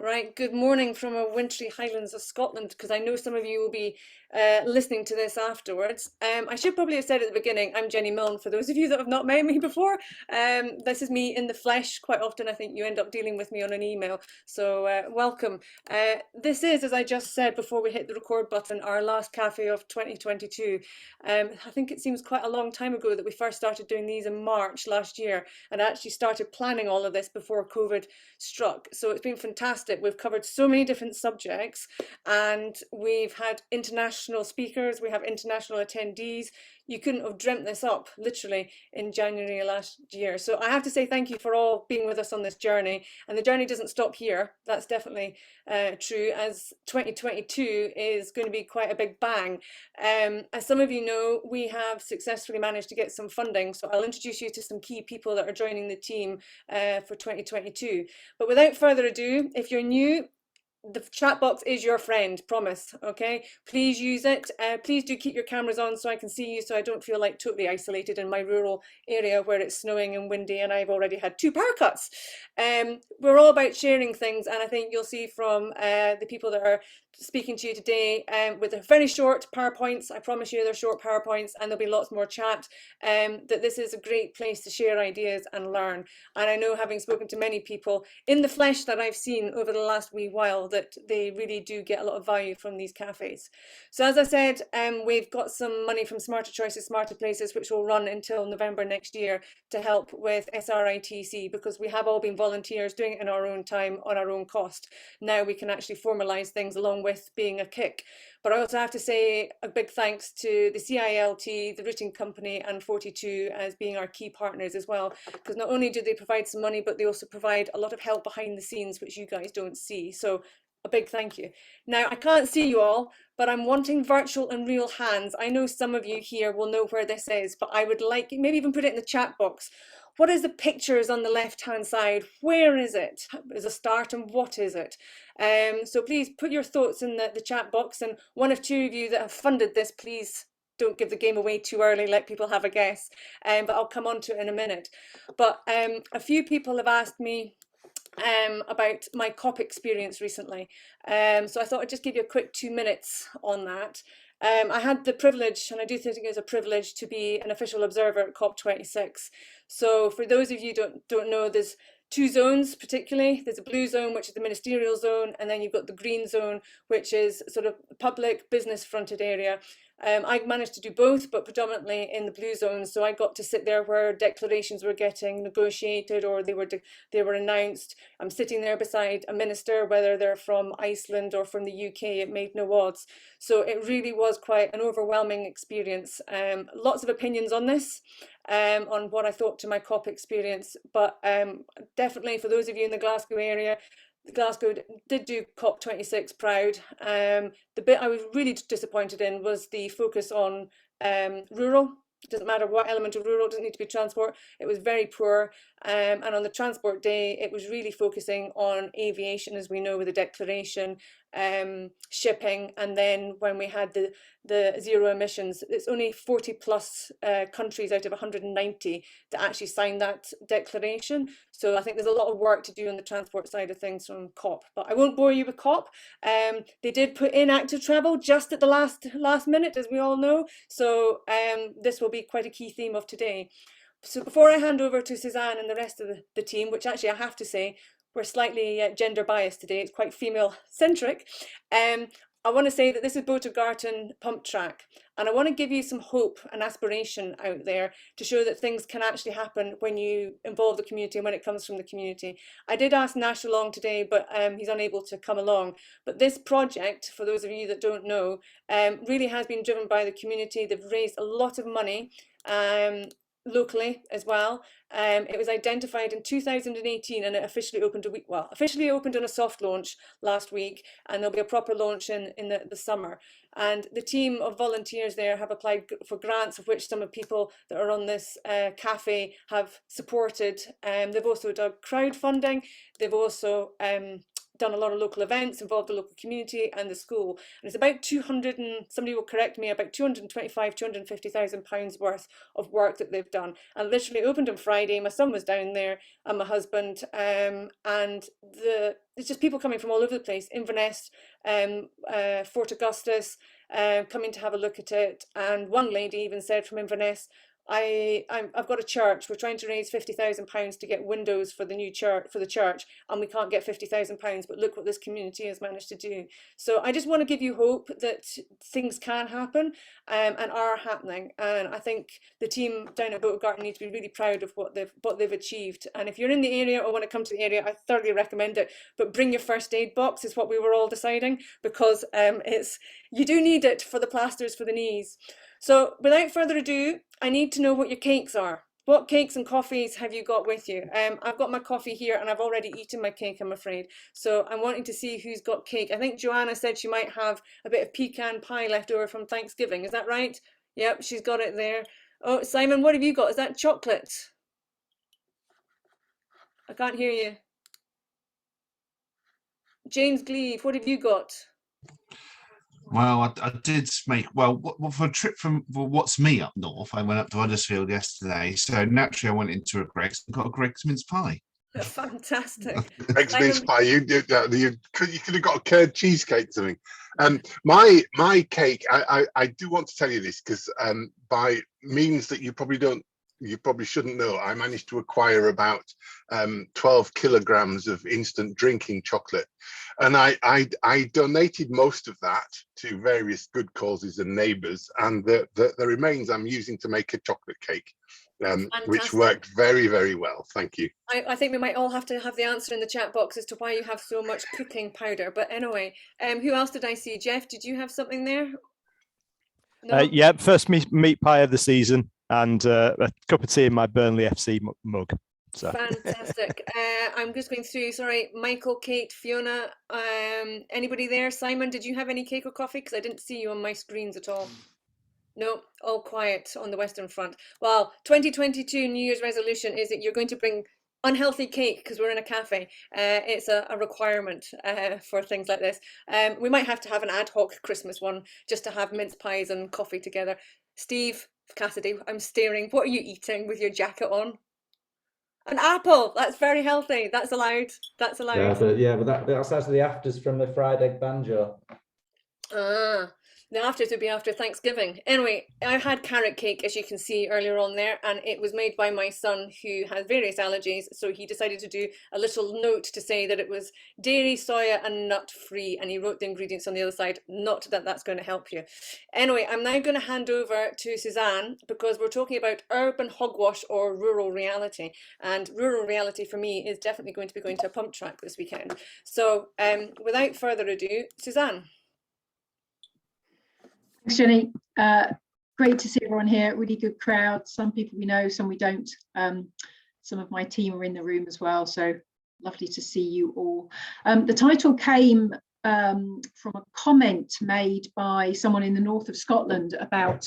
Right, good morning from our wintry Highlands of Scotland, because I know some of you will be listening to this afterwards. I should probably have said at the beginning, I'm Jenny Milne, for those of you that have not met me before. This is me in the flesh. Quite often I think you end up dealing with me on an email, so welcome. This is, as I just said before we hit the record button, our last cafe of 2022. I think it seems quite a long time ago that we first started doing these in March last year, and I actually started planning all of this before COVID struck. So it's been fantastic. We've covered so many different subjects and we've had international speakers, we have international attendees. You couldn't have dreamt this up literally in January last year. So I have to say thank you for all being with us on this journey. And the journey doesn't stop here. That's definitely true, as 2022 is going to be quite a big bang. As some of you know, we have successfully managed to get some funding. So I'll introduce you to some key people that are joining the team for 2022. But without further ado, if you're new, the chat box is your friend, promise. Okay, please use it. Please do keep your cameras on so I can see you, so I don't feel like totally isolated in my rural area where it's snowing and windy and I've already had 2 power cuts. We're all about sharing things, and I think you'll see from the people that are speaking to you today with a very short PowerPoints. I promise you they're short PowerPoints, and there'll be lots more chat, that this is a great place to share ideas and learn. And I know, having spoken to many people in the flesh that I've seen over the last wee while, that they really do get a lot of value from these cafes. So as I said, we've got some money from Smarter Choices, Smarter Places, which will run until November next year to help with SRITC, because we have all been volunteers doing it in our own time on our own cost. Now we can actually formalise things along with being a kick. But I also have to say a big thanks to the CILT, the Routing Company and 42 as being our key partners as well, because not only do they provide some money, but they also provide a lot of help behind the scenes, which you guys don't see. So a big thank you. Now, I can't see you all, but I'm wanting virtual and real hands. I know some of you here will know where this is, but I would like, maybe even put it in the chat box. What is the pictures on the left-hand side? Where is it? Is a start, and what is it? So please put your thoughts in the chat box, and one of 2 of you that have funded this, please don't give the game away too early, let people have a guess. But I'll come on to it in a minute. But a few people have asked me about my COP experience recently. So I thought I'd just give you a quick 2 minutes on that. I had the privilege, and I do think it is a privilege, to be an official observer at COP26. So for those of you who don't know, there's 2 zones particularly. There's a blue zone, which is the ministerial zone, and then you've got the green zone, which is sort of public business fronted area. I managed to do both, but predominantly in the blue zone. So I got to sit there where declarations were getting negotiated or they were announced. I'm sitting there beside a minister, whether they're from Iceland or from the UK, it made no odds. So it really was quite an overwhelming experience. Lots of opinions on this, on what I thought to my COP experience, but definitely for those of you in the Glasgow area, Glasgow did do COP26 proud. The bit I was really disappointed in was the focus on rural. It doesn't matter what element of rural, it doesn't need to be transport. It was very poor. And on the transport day, it was really focusing on aviation, as we know, with the declaration, shipping, and then when we had the zero emissions, it's only 40 plus countries out of 190 that actually signed that declaration. So I think there's a lot of work to do on the transport side of things from COP, but I won't bore you with COP. They did put in active travel just at the last minute, as we all know. So this will be quite a key theme of today. So before I hand over to Suzanne and the rest of the team, which actually I have to say, we're slightly gender biased today, it's quite female centric. I want to say that this is Botergarten Pump Track, and I want to give you some hope and aspiration out there to show that things can actually happen when you involve the community and when it comes from the community. I did ask Nash along today, but he's unable to come along. But this project, for those of you that don't know, really has been driven by the community. They've raised a lot of money. Locally as well. It was identified in 2018 and it officially opened officially opened on a soft launch last week, and there'll be a proper launch in the summer. And the team of volunteers there have applied for grants, of which some of people that are on this cafe have supported. They've also done crowdfunding. They've also done a lot of local events, involved the local community and the school. And it's about 200 and, somebody will correct me, about 225, 250,000 pounds worth of work that they've done. And literally opened on Friday. My son was down there and my husband, and it's just people coming from all over the place. Inverness, Fort Augustus, coming to have a look at it. And one lady even said from Inverness, I've got a church. We're trying to raise £50,000 to get windows for the new church, for the church, and we can't get £50,000. But look what this community has managed to do. So I just want to give you hope that things can happen, and are happening. And I think the team down at Boatgarden need to be really proud of what they've achieved. And if you're in the area or want to come to the area, I thoroughly recommend it. But bring your first aid box is what we were all deciding, because you do need it for the plasters for the knees. So without further ado, I need to know what your cakes are. What cakes and coffees have you got with you? I've got my coffee here and I've already eaten my cake, I'm afraid. So I'm wanting to see who's got cake. I think Joanna said she might have a bit of pecan pie left over from Thanksgiving. Is that right? Yep, she's got it there. Oh, Simon, what have you got? Is that chocolate? I can't hear you. James Gleave, what have you got? Well, I did make, well, for a trip from What's Me up north, I went up to Huddersfield yesterday. So naturally I went into a Greggs and got a Greggs mince pie. Fantastic. Greggs mince pie, you could have got a curd cheesecake or something. My cake, I do want to tell you this, because by means that you probably shouldn't know, I managed to acquire about 12 kilograms of instant drinking chocolate, and I donated most of that to various good causes and neighbours, and the remains I'm using to make a chocolate cake, which worked very, very well. Thank you. I think we might all have to have the answer in the chat box as to why you have so much cooking powder. But anyway, who else did I see? Jeff, did you have something there? No? Yeah, first meat pie of the season, and a cup of tea in my Burnley FC mug. So. Fantastic. I'm just going through. Sorry, Michael, Kate, Fiona. Anybody there? Simon, did you have any cake or coffee? Because I didn't see you on my screens at all. No, all quiet on the Western Front. Well, 2022 New Year's resolution is that you're going to bring unhealthy cake, because we're in a cafe. It's a requirement for things like this. We might have to have an ad hoc Christmas one just to have mince pies and coffee together. Steve, Cassidy, I'm staring. What are you eating with your jacket on? An apple. That's very healthy. That's allowed. That's allowed. But that's actually the afters from the fried egg banjo. Ah, the afters would be after Thanksgiving. Anyway, I had carrot cake, as you can see earlier on there, and it was made by my son, who has various allergies. So he decided to do a little note to say that it was dairy, soya, and nut free. And he wrote the ingredients on the other side. Not that that's going to help you. Anyway, I'm now going to hand over to Suzanne, because we're talking about urban hogwash or rural reality. And rural reality for me is definitely going to be going to a pump track this weekend. So without further ado, Suzanne. Thanks, Jenny. Great to see everyone here. Really good crowd. Some people we know, some we don't. Some of my team are in the room as well, so lovely to see you all. The title came from a comment made by someone in the north of Scotland about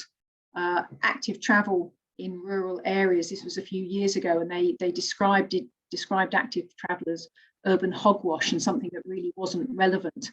active travel in rural areas. This was a few years ago, and they described active travel as urban hogwash, and something that really wasn't relevant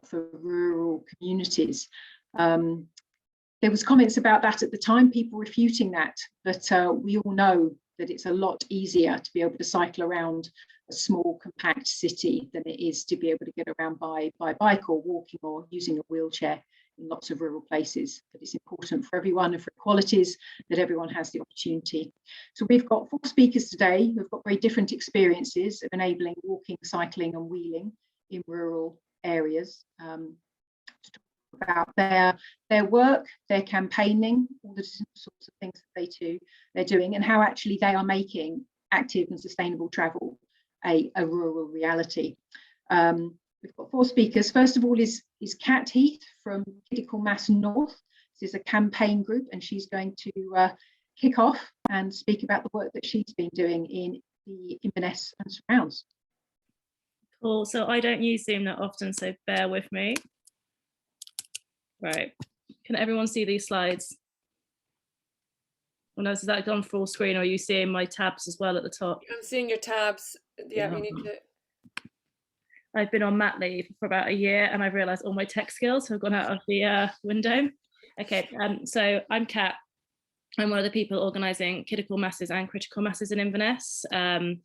for rural communities. There was comments about that at the time, people refuting that, but we all know that it's a lot easier to be able to cycle around a small compact city than it is to be able to get around by bike or walking or using a wheelchair in lots of rural places. But it's important for everyone and for equalities that everyone has the opportunity. So we've got 4 speakers today who've got very different experiences of enabling walking, cycling and wheeling in rural areas. To talk about their work, their campaigning, all the different sorts of things that they're doing, and how actually they are making active and sustainable travel a rural reality. We've got 4 speakers. First of all is Kat Heath from Kidical Mass North. This is a campaign group, and she's going to kick off and speak about the work that she's been doing in the Inverness and surrounds. Cool. So I don't use Zoom that often, so bear with me. Right. Can everyone see these slides? Oh no, has that gone full screen, or are you seeing my tabs as well at the top? I'm seeing your tabs. Yeah, you need to. I've been on mat leave for about a year, and I've realised all my tech skills have gone out of the window. Okay, so I'm Kat. I'm one of the people organising Kidical masses and critical masses in Inverness, and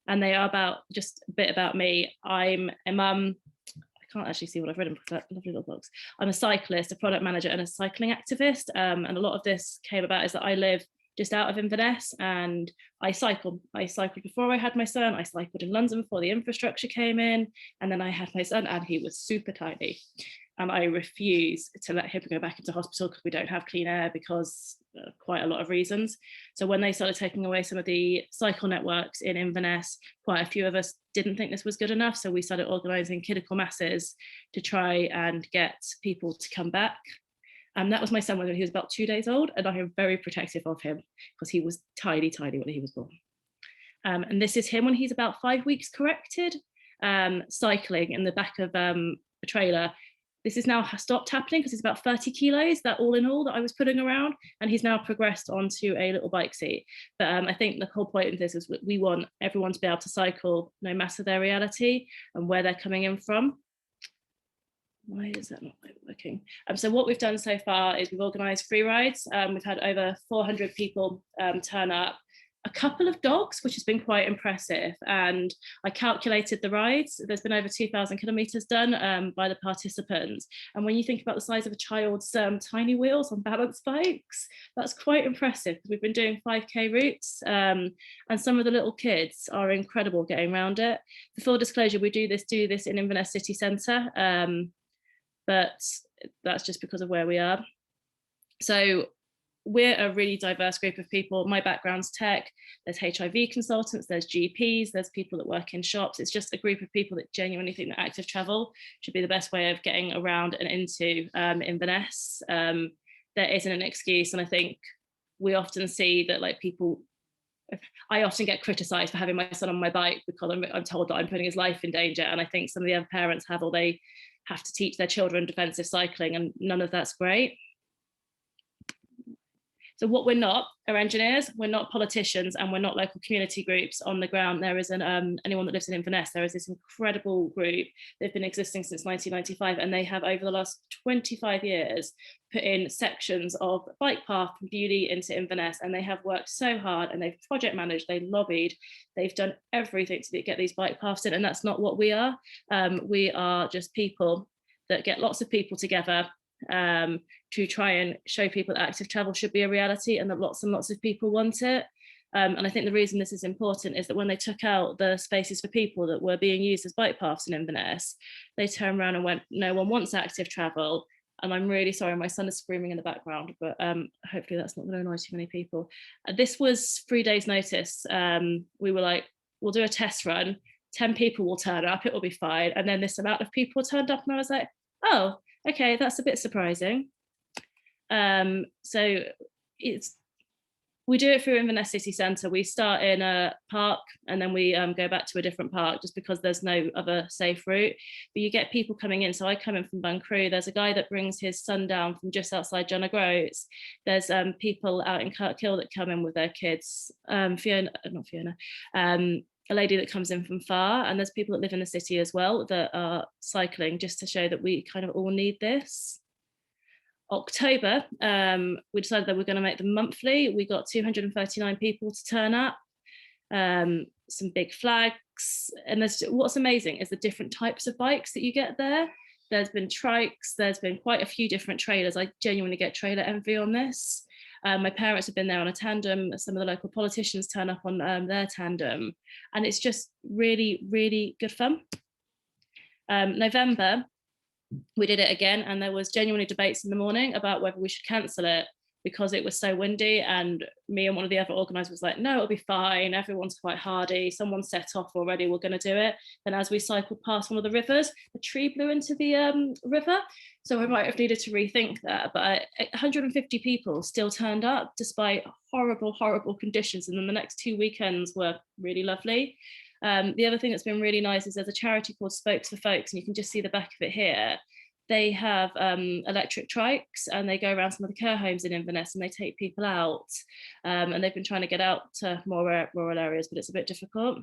they are just a bit about me. I'm a mum. I can't actually see what I've written because that lovely little box. I'm a cyclist, a product manager, and a cycling activist. And a lot of this came about is that I live just out of Inverness, and I cycle. I cycled before I had my son. I cycled in London before the infrastructure came in, and then I had my son, and he was super tiny. And I refuse to let him go back into hospital because we don't have clean air because quite a lot of reasons. So when they started taking away some of the cycle networks in Inverness, quite a few of us didn't think this was good enough. So we started organising Kidical masses to try and get people to come back. And that was my son when he was about 2 days old, and I am very protective of him because he was tiny when he was born. And this is him when he's about 5 weeks corrected, cycling in the back of a trailer. This is now stopped happening because it's about 30 kilos, that all in all that I was putting around, and he's now progressed onto a little bike seat. But I think the whole point of this is we want everyone to be able to cycle no matter their reality and where they're coming in from. Why is that not working? So what we've done so far is we've organised free rides. We've had over 400 people turn up, a couple of dogs, which has been quite impressive. And I calculated the rides. There's been over 2,000 kilometres done by the participants. And when you think about the size of a child's tiny wheels on balance bikes, that's quite impressive because we've been doing 5K routes, and some of the little kids are incredible getting around it. For full disclosure, we do this in Inverness city centre, but that's just because of where we are. So we're a really diverse group of people. My background's tech, there's HIV consultants, there's GPs, there's people that work in shops. It's just a group of people that genuinely think that active travel should be the best way of getting around and into Inverness. There isn't an excuse, and I think we often see that I often get criticised for having my son on my bike because I'm told that I'm putting his life in danger, and I think some of the other parents have, or they have to teach their children defensive cycling, and none of that's great. So what we're not are engineers, we're not politicians, and we're not local community groups on the ground. There isn't anyone that lives in Inverness. There is this incredible group. They've been existing since 1995, and they have over the last 25 years put in sections of bike path from Beauty into Inverness, and they have worked so hard, and they've project managed, they lobbied, they've done everything to get these bike paths in, and that's not what we are. We are just people that get lots of people together to try and show people that active travel should be a reality and that lots and lots of people want it. And I think the reason this is important is that when they took out the spaces for people that were being used as bike paths in Inverness, they turned around and went, no one wants active travel. And I'm really sorry, my son is screaming in the background, but hopefully that's not going to annoy too many people. This was 3 days notice. We were like, we'll do a test run, 10 people will turn up, it will be fine. And then this amount of people turned up, and I was like, oh, okay, that's a bit surprising. So we do it through Inverness City Centre. We start in a park and then we go back to a different park just because there's no other safe route. But you get people coming in. So I come in from Buncrew. There's a guy that brings his son down from just outside John O'Groats. There's people out in Kirkhill that come in with their kids. Fiona, a lady that comes in from far, and there's people that live in the city as well that are cycling, just to show that we kind of all need this. October, we decided that we're going to make them monthly. We got 239 people to turn up, some big flags, and what's amazing is the different types of bikes that you get there. There's been trikes, there's been quite a few different trailers. I genuinely get trailer envy on this. My parents have been there on a tandem. Some of the local politicians turn up on their tandem, and it's just really, really good fun. November, we did it again, and there was genuinely debates in the morning about whether we should cancel it because it was so windy, and me and one of the other organisers was like, no, it'll be fine, everyone's quite hardy, someone set off already, we're going to do it. And as we cycled past one of the rivers, a tree blew into the river, so I might have needed to rethink that. But 150 people still turned up despite horrible conditions, and then the next 2 weekends were really lovely. The other thing that's been really nice is there's a charity called Spokes for Folks, and you can just see the back of it here. They have electric trikes, and they go around some of the care homes in Inverness, and they take people out. And they've been trying to get out to more rural areas, but it's a bit difficult.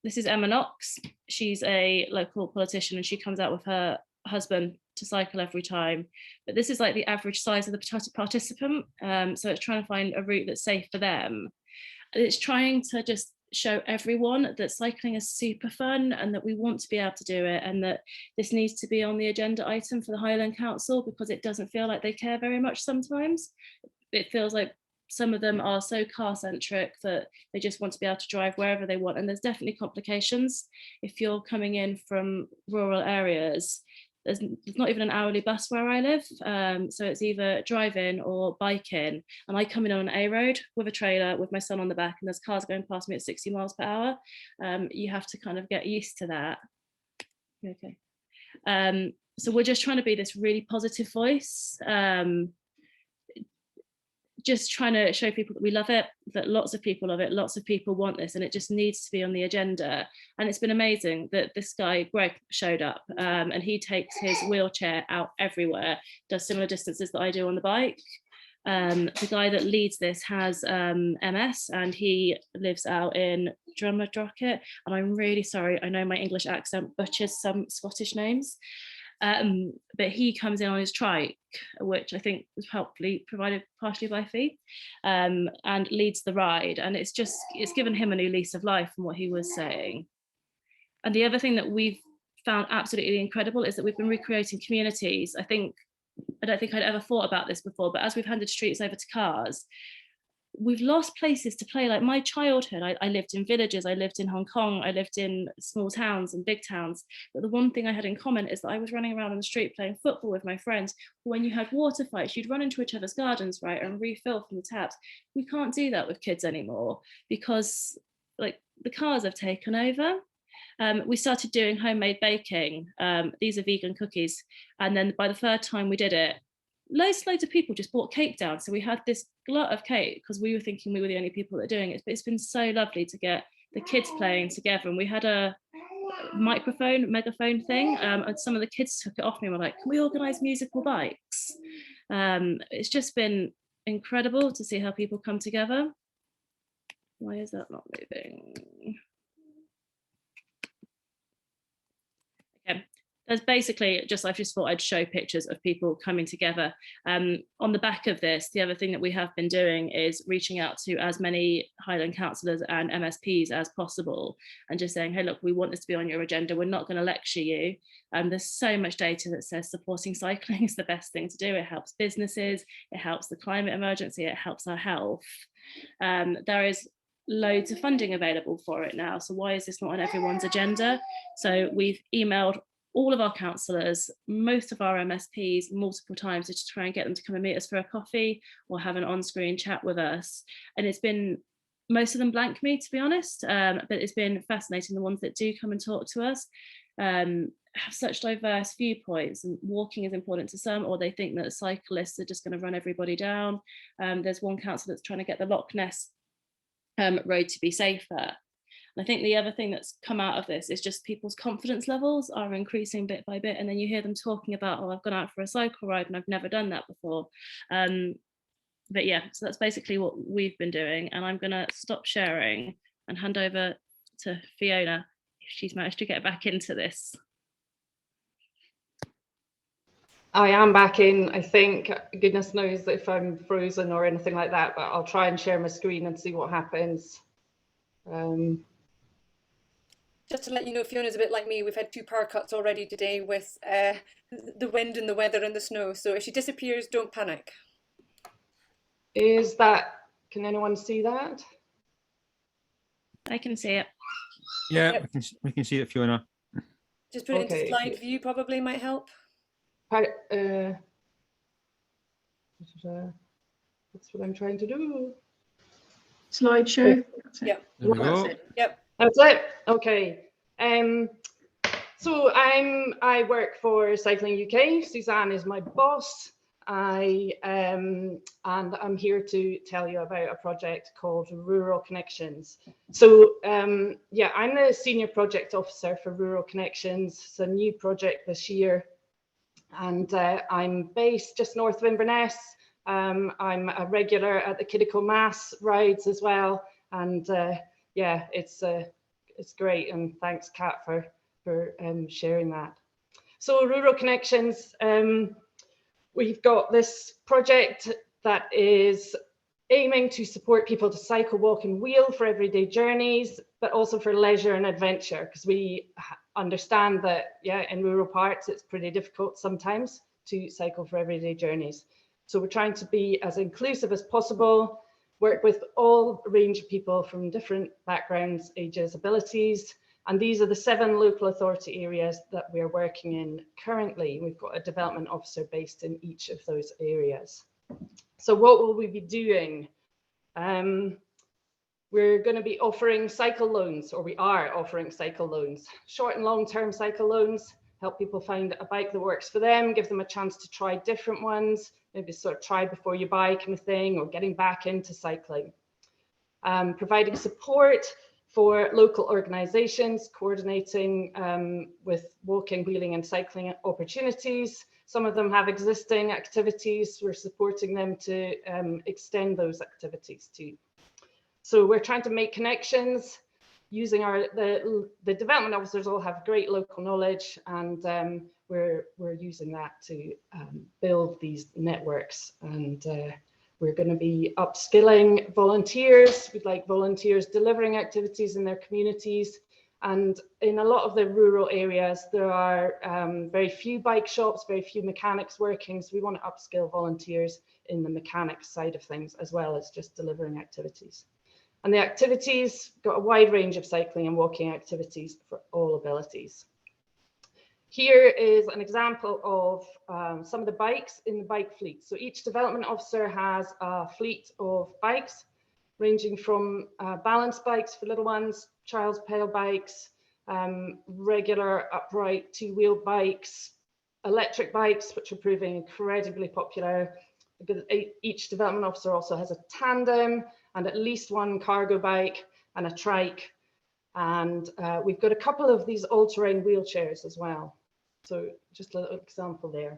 This is Emma Knox. She's a local politician and she comes out with her husband to cycle every time. But this is like the average size of the participant. So it's trying to find a route that's safe for them. And it's trying to just show everyone that cycling is super fun and that we want to be able to do it, and that this needs to be on the agenda item for the Highland Council, because it doesn't feel like they care very much sometimes. It feels like some of them are so car centric that they just want to be able to drive wherever they want. And there's definitely complications. If you're coming in from rural areas, there's not even an hourly bus where I live. So it's either driving or biking. And I come in on an A road with a trailer with my son on the back, and there's cars going past me at 60 miles per hour. You have to kind of get used to that. Okay. So we're just trying to be this really positive voice. Just trying to show people that we love it, that lots of people love it, lots of people want this, and it just needs to be on the agenda. And it's been amazing that this guy, Greg, showed up, and he takes his wheelchair out everywhere, does similar distances that I do on the bike. The guy that leads this has MS, and he lives out in Docherty, and I'm really sorry, I know my English accent butchers some Scottish names. But he comes in on his trike, which I think was helpfully provided partially by Heath, and leads the ride. And it's given him a new lease of life from what he was saying. And the other thing that we've found absolutely incredible is that we've been recreating communities. I don't think I'd ever thought about this before, but as we've handed streets over to cars, we've lost places to play. Like my childhood, I lived in villages, I lived in Hong Kong, I lived in small towns and big towns. But the one thing I had in common is that I was running around on the street playing football with my friends. When you had water fights, you'd run into each other's gardens, right, and refill from the taps. We can't do that with kids anymore because like the cars have taken over. We started doing homemade baking. These are vegan cookies. And then by the third time we did it, loads of people just brought cake down. So we had this glut of cake because we were thinking we were the only people that are doing it. But it's been so lovely to get the kids playing together. And we had a megaphone thing, and some of the kids took it off me and were like, can we organise musical bikes? It's just been incredible to see how people come together. Why is that not moving? Okay. There's basically I just thought I'd show pictures of people coming together. On the back of this, the other thing that we have been doing is reaching out to as many Highland councillors and MSPs as possible and just saying, hey, look, we want this to be on your agenda. We're not going to lecture you. There's so much data that says supporting cycling is the best thing to do. It helps businesses, it helps the climate emergency, it helps our health. There is loads of funding available for it now. So why is this not on everyone's agenda? So we've emailed all of our councillors, most of our MSPs multiple times to try and get them to come and meet us for a coffee or have an on-screen chat with us. And it's been, most of them blank me, to be honest, but it's been fascinating. The ones that do come and talk to us have such diverse viewpoints, and walking is important to some, or they think that cyclists are just going to run everybody down. There's one councillor that's trying to get the Loch Ness road to be safer. I think the other thing that's come out of this is just people's confidence levels are increasing bit by bit. And then you hear them talking about, oh, I've gone out for a cycle ride and I've never done that before. But yeah, so that's basically what we've been doing. And I'm going to stop sharing and hand over to Fiona if she's managed to get back into this. I am back in, I think. Goodness knows if I'm frozen or anything like that, but I'll try and share my screen and see what happens. Just to let you know, Fiona's a bit like me. We've had 2 power cuts already today with the wind and the weather and the snow. So if she disappears, don't panic. Is that, can anyone see that? I can see it. Yeah, Yep. we can see it, Fiona. Just put it into slide view probably might help. That's what I'm trying to do. Slideshow. Yeah. There we go. That's it. Yep. That's it. Okay. So I work for Cycling UK. Suzanne is my boss. And I'm here to tell you about a project called Rural Connections. So yeah, I'm the senior project officer for Rural Connections. It's a new project this year, and I'm based just north of Inverness. I'm a regular at the Kidical mass rides as well, and yeah, it's it's great, and thanks Kat for sharing that. So Rural Connections, we've got this project that is aiming to support people to cycle, walk and wheel for everyday journeys, but also for leisure and adventure, because we understand that, yeah, in rural parts, it's pretty difficult sometimes to cycle for everyday journeys. So we're trying to be as inclusive as possible, work with all range of people from different backgrounds, ages, abilities. And these are the 7 local authority areas that we're working in currently. We've got a development officer based in each of those areas. So what will we be doing? We're going to be offering cycle loans, or we are offering cycle loans, short and long-term cycle loans, help people find a bike that works for them, give them a chance to try different ones, maybe sort of try before you buy kind of thing, or getting back into cycling. Providing support for local organisations, coordinating with walking, wheeling and cycling opportunities. Some of them have existing activities. We're supporting them to extend those activities too. So we're trying to make connections using the development officers all have great local knowledge, and we're using that to build these networks. And we're going to be upskilling volunteers. We'd like volunteers delivering activities in their communities. And in a lot of the rural areas, there are very few bike shops, very few mechanics working. So we want to upskill volunteers in the mechanics side of things, as well as just delivering activities. And the activities got a wide range of cycling and walking activities for all abilities. Here is an example of some of the bikes in the bike fleet. So each development officer has a fleet of bikes, ranging from balance bikes for little ones, child's pedal bikes, regular upright 2-wheel bikes, electric bikes, which are proving incredibly popular. Because each development officer also has a tandem and at least one cargo bike and a trike. And we've got a couple of these all-terrain wheelchairs as well. So just a little example there.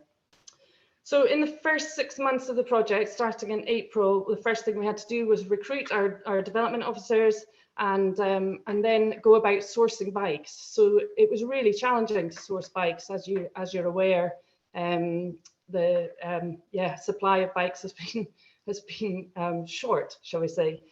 So in the first 6 months of the project, starting in April, the first thing we had to do was recruit our development officers and then go about sourcing bikes. So it was really challenging to source bikes, as you're aware. The supply of bikes has been short, shall we say.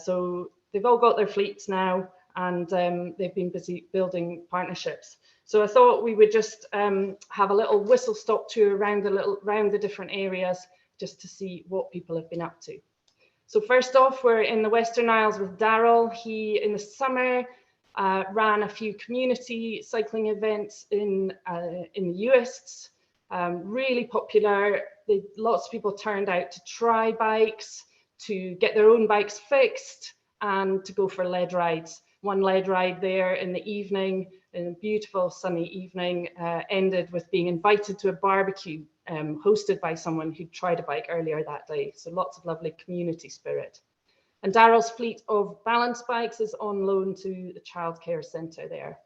So they've all got their fleets now, and they've been busy building partnerships. So I thought we would just have a little whistle-stop tour around the different areas, just to see what people have been up to. So first off, we're in the Western Isles with Daryl. He, in the summer, ran a few community cycling events in the Uists. Really popular. Lots of people turned out to try bikes, to get their own bikes fixed, and to go for lead rides. One lead ride there in the evening, in a beautiful sunny evening, ended with being invited to a barbecue hosted by someone who'd tried a bike earlier that day. So lots of lovely community spirit. And Daryl's fleet of balance bikes is on loan to the childcare centre there.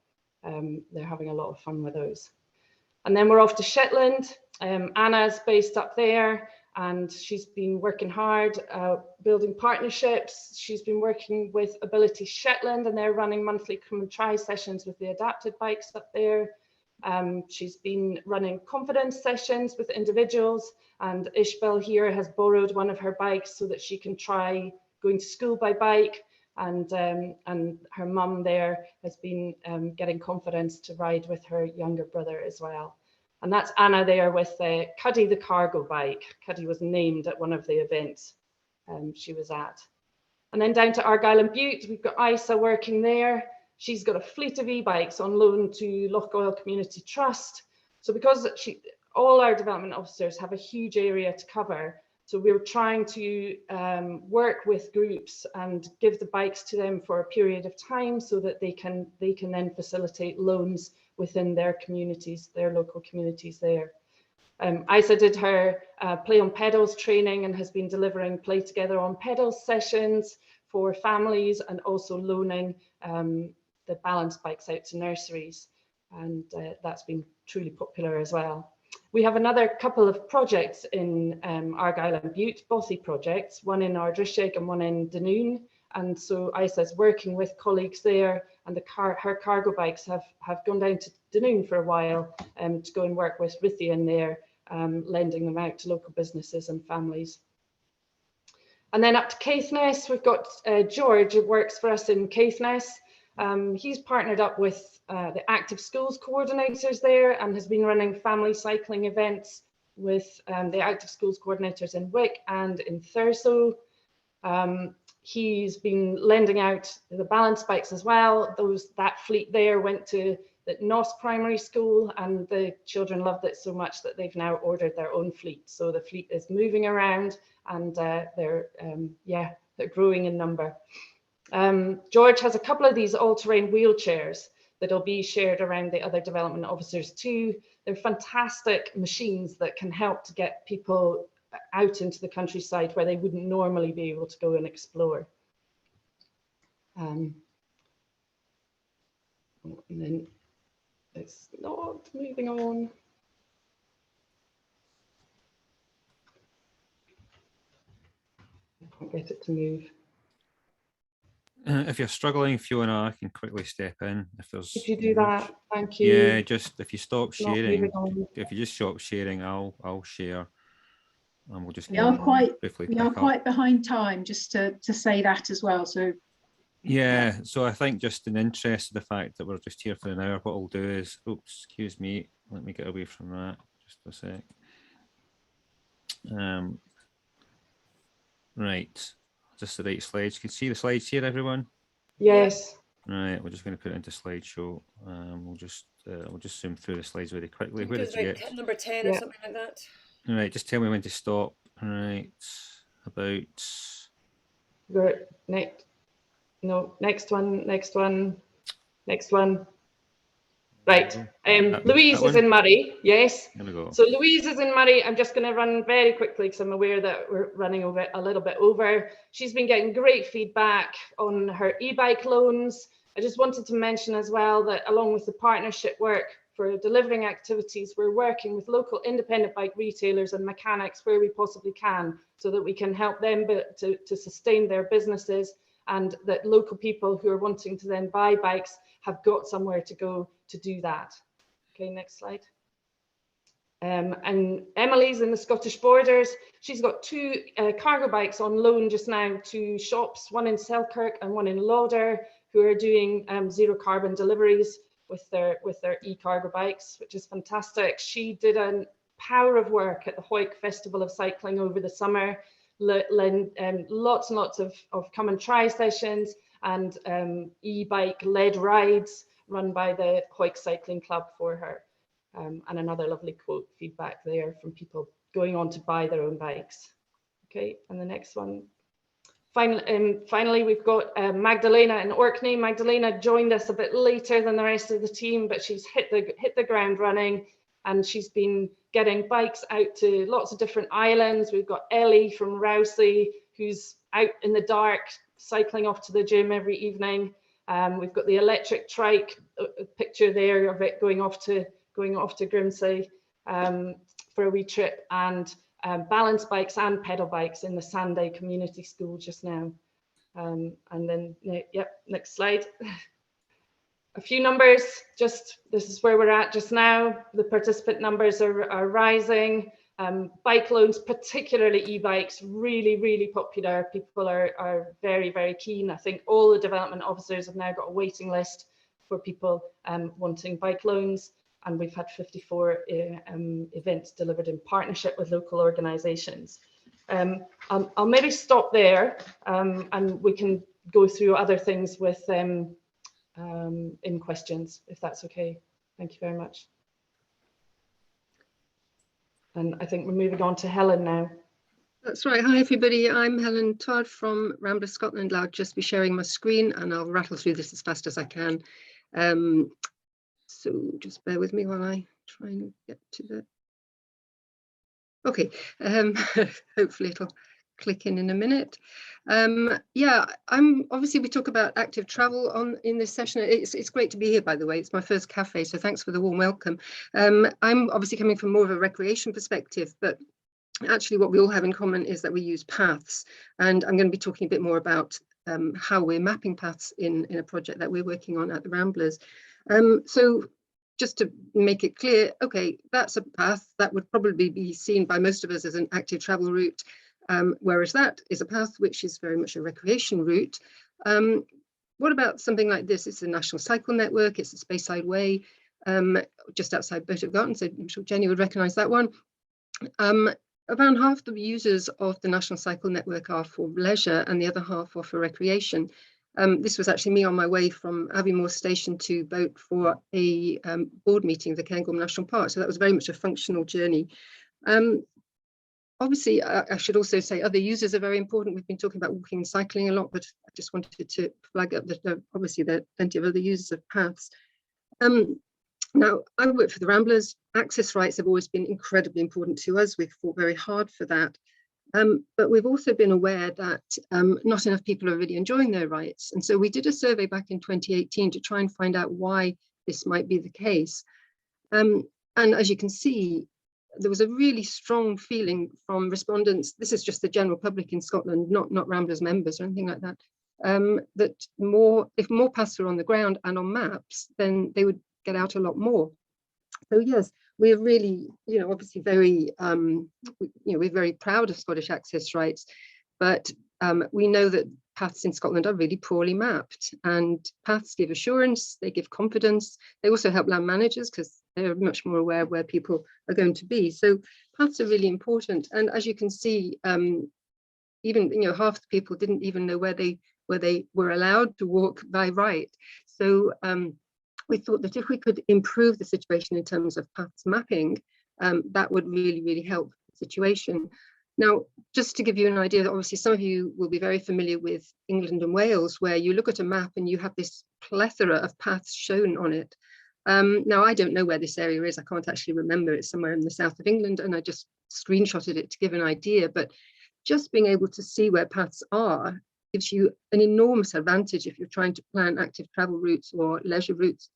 They're having a lot of fun with those. And then we're off to Shetland. Anna's based up there, and she's been working hard, building partnerships. She's been working with Ability Shetland, and they're running monthly come and try sessions with the adapted bikes up there. She's been running confidence sessions with individuals, and Ishbel here has borrowed one of her bikes so that she can try going to school by bike. And her mum there has been getting confidence to ride with her younger brother as well. And that's Anna there with Cuddy the cargo bike. Cuddy was named at one of the events she was at. And then down to Argyll and Bute, we've got Isa working there. She's got a fleet of e-bikes on loan to Lochgoil Community Trust. So because all our development officers have a huge area to cover, so we were trying to work with groups and give the bikes to them for a period of time so that they can then facilitate loans within their communities, their local communities there. Isa did her Play on Pedals training and has been delivering Play Together on Pedals sessions for families, and also loaning the balance bikes out to nurseries. And that's been truly popular as well. We have another couple of projects in Argyll and Bute, Bothy projects, one in Ardrishaig and one in Dunoon, And so ISA's working with colleagues there, and her cargo bikes have gone down to Dunoon for a while to go and work with Rithian there, lending them out to local businesses and families. And then up to Caithness, we've got George, who works for us in Caithness. He's partnered up with the Active Schools coordinators there and has been running family cycling events with the Active Schools coordinators in Wick and in Thurso. He's been lending out the balance bikes as well. That fleet there went to the Noss Primary School, and the children loved it so much that they've now ordered their own fleet. So the fleet is moving around, and they're growing in number. George has a couple of these all-terrain wheelchairs that'll be shared around the other development officers too. They're fantastic machines that can help to get people out into the countryside where they wouldn't normally be able to go and explore. And then it's not moving on. I can't get it to move. If you're struggling, Fiona, I can quickly step in. If you do that, thank you. Yeah, just if you stop Not sharing, moving on. if you just stop sharing, I'll share, and we'll just We are quite briefly behind time, just to say that as well. So yeah, so I think just in the interest of the fact that we're just here for an hour, what I'll do is, oops, excuse me, let me get away from that just a sec. Right, just the right slides. You can see the slides here, everyone? Yes. Right, we're just going to put it into slideshow. We'll just zoom through the slides really quickly. Where did you get? Number 10 or something like that. All right, just tell me when to stop. All right, about. Good. Next. No, next one. Right. Louise is in Murray. Yes. There we go. So Louise is in Murray. I'm just going to run very quickly because I'm aware that we're running a little bit over. She's been getting great feedback on her e-bike loans. I just wanted to mention as well that along with the partnership work for delivering activities, we're working with local independent bike retailers and mechanics where we possibly can, so that we can help them to sustain their businesses, and that local people who are wanting to then buy bikes have got somewhere to go to do that. Okay, next slide. And Emily's in the Scottish Borders. She's got 2 cargo bikes on loan just now to shops, one in Selkirk and one in Lauder, who are doing zero carbon deliveries with their e-cargo bikes, which is fantastic. She did a power of work at the Hoyk Festival of Cycling over the summer, lots and lots of come and try sessions and e-bike led rides run by the Hoyk Cycling Club for her. And another lovely quote feedback there from people going on to buy their own bikes. Okay, and the next one. Finally, we've got Magdalena in Orkney. Magdalena joined us a bit later than the rest of the team, but she's hit the ground running, and she's been getting bikes out to lots of different islands. We've got Ellie from Rousey, who's out in the dark cycling off to the gym every evening. We've got the electric trike, a picture there of it going off to Grimsay for a wee trip, and balance bikes and pedal bikes in the Sanday Community School just now. And then, yep, next slide. A few numbers, just this is where we're at just now. The participant numbers are rising. Bike loans, particularly e-bikes, really popular. People are very, very keen. I think all the development officers have now got a waiting list for people wanting bike loans. And we've had 54 events delivered in partnership with local organisations. I'll maybe stop there, and we can go through other things with in questions, if that's okay. Thank you very much. And I think we're moving on to Helen now. That's right. Hi, everybody. I'm Helen Todd from Ramblers Scotland. I'll just be sharing my screen and I'll rattle through this as fast as I can. So just bear with me while I try and get to the. Okay, hopefully it'll click in a minute. Yeah, we talk about active travel in this session. It's great to be here, by the way. It's my first cafe, so thanks for the warm welcome. I'm obviously coming from more of a recreation perspective, but actually what we all have in common is that we use paths, and I'm going to be talking a bit more about how we're mapping paths in a project that we're working on at the Ramblers. So just to make it clear, okay, that's a path that would probably be seen by most of us as an active travel route, whereas that is a path which is very much a recreation route. What about something like this? It's the National Cycle Network, it's the Speyside Way, just outside Botergarten, so I'm sure Jenny would recognise that one. Around half the users of the National Cycle Network are for leisure and the other half are for recreation. This was actually me on my way from Aviemore Station to Boat for a board meeting of the Cairngorm National Park, so that was very much a functional journey. Obviously, I should also say other users are very important. We've been talking about walking and cycling a lot, but I just wanted to flag up that obviously there are plenty of other users of paths. Now, I work for the Ramblers. Access rights have always been incredibly important to us. We've fought very hard for that. But we've also been aware that not enough people are really enjoying their rights. And so we did a survey back in 2018 to try and find out why this might be the case. And as you can see, there was a really strong feeling from respondents. This is just the general public in Scotland, not Ramblers members or anything like that. That if more paths were on the ground and on maps, then they would get out a lot more. So yes, we're really, obviously very, we're very proud of Scottish access rights, but we know that paths in Scotland are really poorly mapped, and paths give assurance, they give confidence, they also help land managers because they're much more aware of where people are going to be. So paths are really important, and as you can see, even half the people didn't even know where they were allowed to walk by right. So we thought that if we could improve the situation in terms of paths mapping, that would really, really help the situation. Now, just to give you an idea, obviously some of you will be very familiar with England and Wales, where you look at a map and you have this plethora of paths shown on it. Now, I don't know where this area is. I can't actually remember. It's somewhere in the south of England, and I just screenshotted it to give an idea. But just being able to see where paths are gives you an enormous advantage if you're trying to plan active travel routes or leisure routes.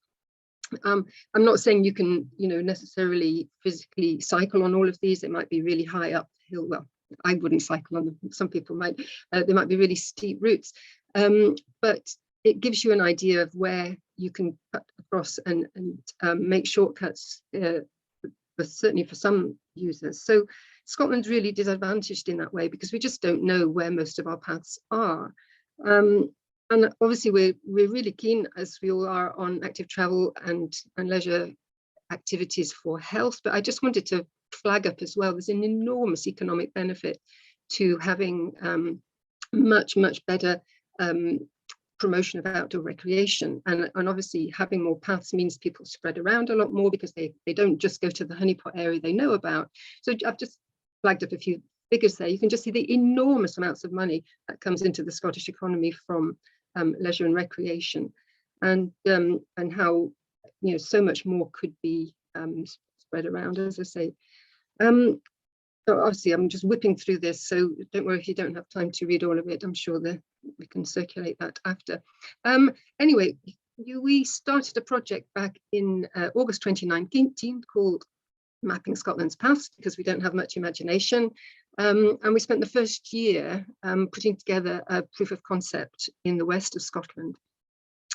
I'm not saying you can, necessarily physically cycle on all of these. They might be really high up the hill. Well, I wouldn't cycle on them. Some people might. They might be really steep routes, but it gives you an idea of where you can cut across and make shortcuts, but certainly for some users. So Scotland's really disadvantaged in that way because we just don't know where most of our paths are. And obviously we're really keen, as we all are, on active travel and leisure activities for health, but I just wanted to flag up as well, there's an enormous economic benefit to having much better promotion of outdoor recreation, and obviously having more paths means people spread around a lot more because they don't just go to the honeypot area they know about. So I've just flagged up a few figures there. You can just see the enormous amounts of money that comes into the Scottish economy from leisure and recreation, and how so much more could be spread around, as I say. So obviously I'm just whipping through this, so don't worry if you don't have time to read all of it. I'm sure that we can circulate that after. Anyway, we started a project back in August 2019 called Mapping Scotland's Paths, because we don't have much imagination. And we spent the first year putting together a proof of concept in the west of Scotland.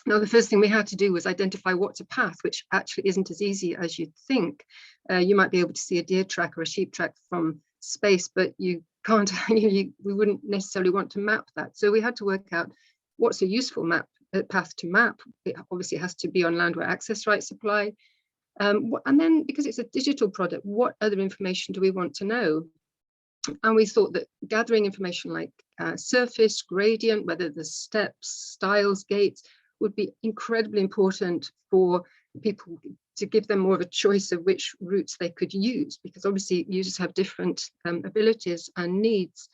Now, the first thing we had to do was identify what's a path, which actually isn't as easy as you'd think. You might be able to see a deer track or a sheep track from space, but you can't, we wouldn't necessarily want to map that. So we had to work out what's a useful path to map. It obviously has to be on land where access rights apply. And then, because it's a digital product, what other information do we want to know? And we thought that gathering information like surface, gradient, whether there's steps, styles, gates, would be incredibly important for people to give them more of a choice of which routes they could use, because obviously users have different abilities and needs.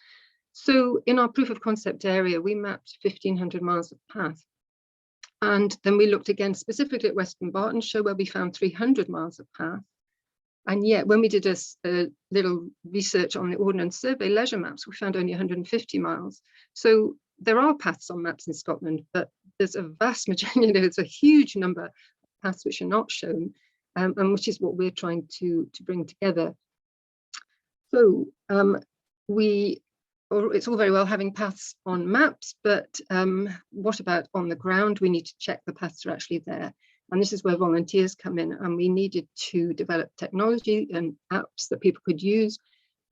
So in our proof of concept area, we mapped 1,500 miles of path. And then we looked again specifically at Western Bartonshire, where we found 300 miles of path. And yet, when we did a little research on the Ordnance Survey leisure maps, we found only 150 miles. So there are paths on maps in Scotland, but there's a vast majority, there's a huge number of paths which are not shown, and which is what we're trying to bring together. So we it's all very well having paths on maps, but what about on the ground? We need to check the paths are actually there. And this is where volunteers come in, and we needed to develop technology and apps that people could use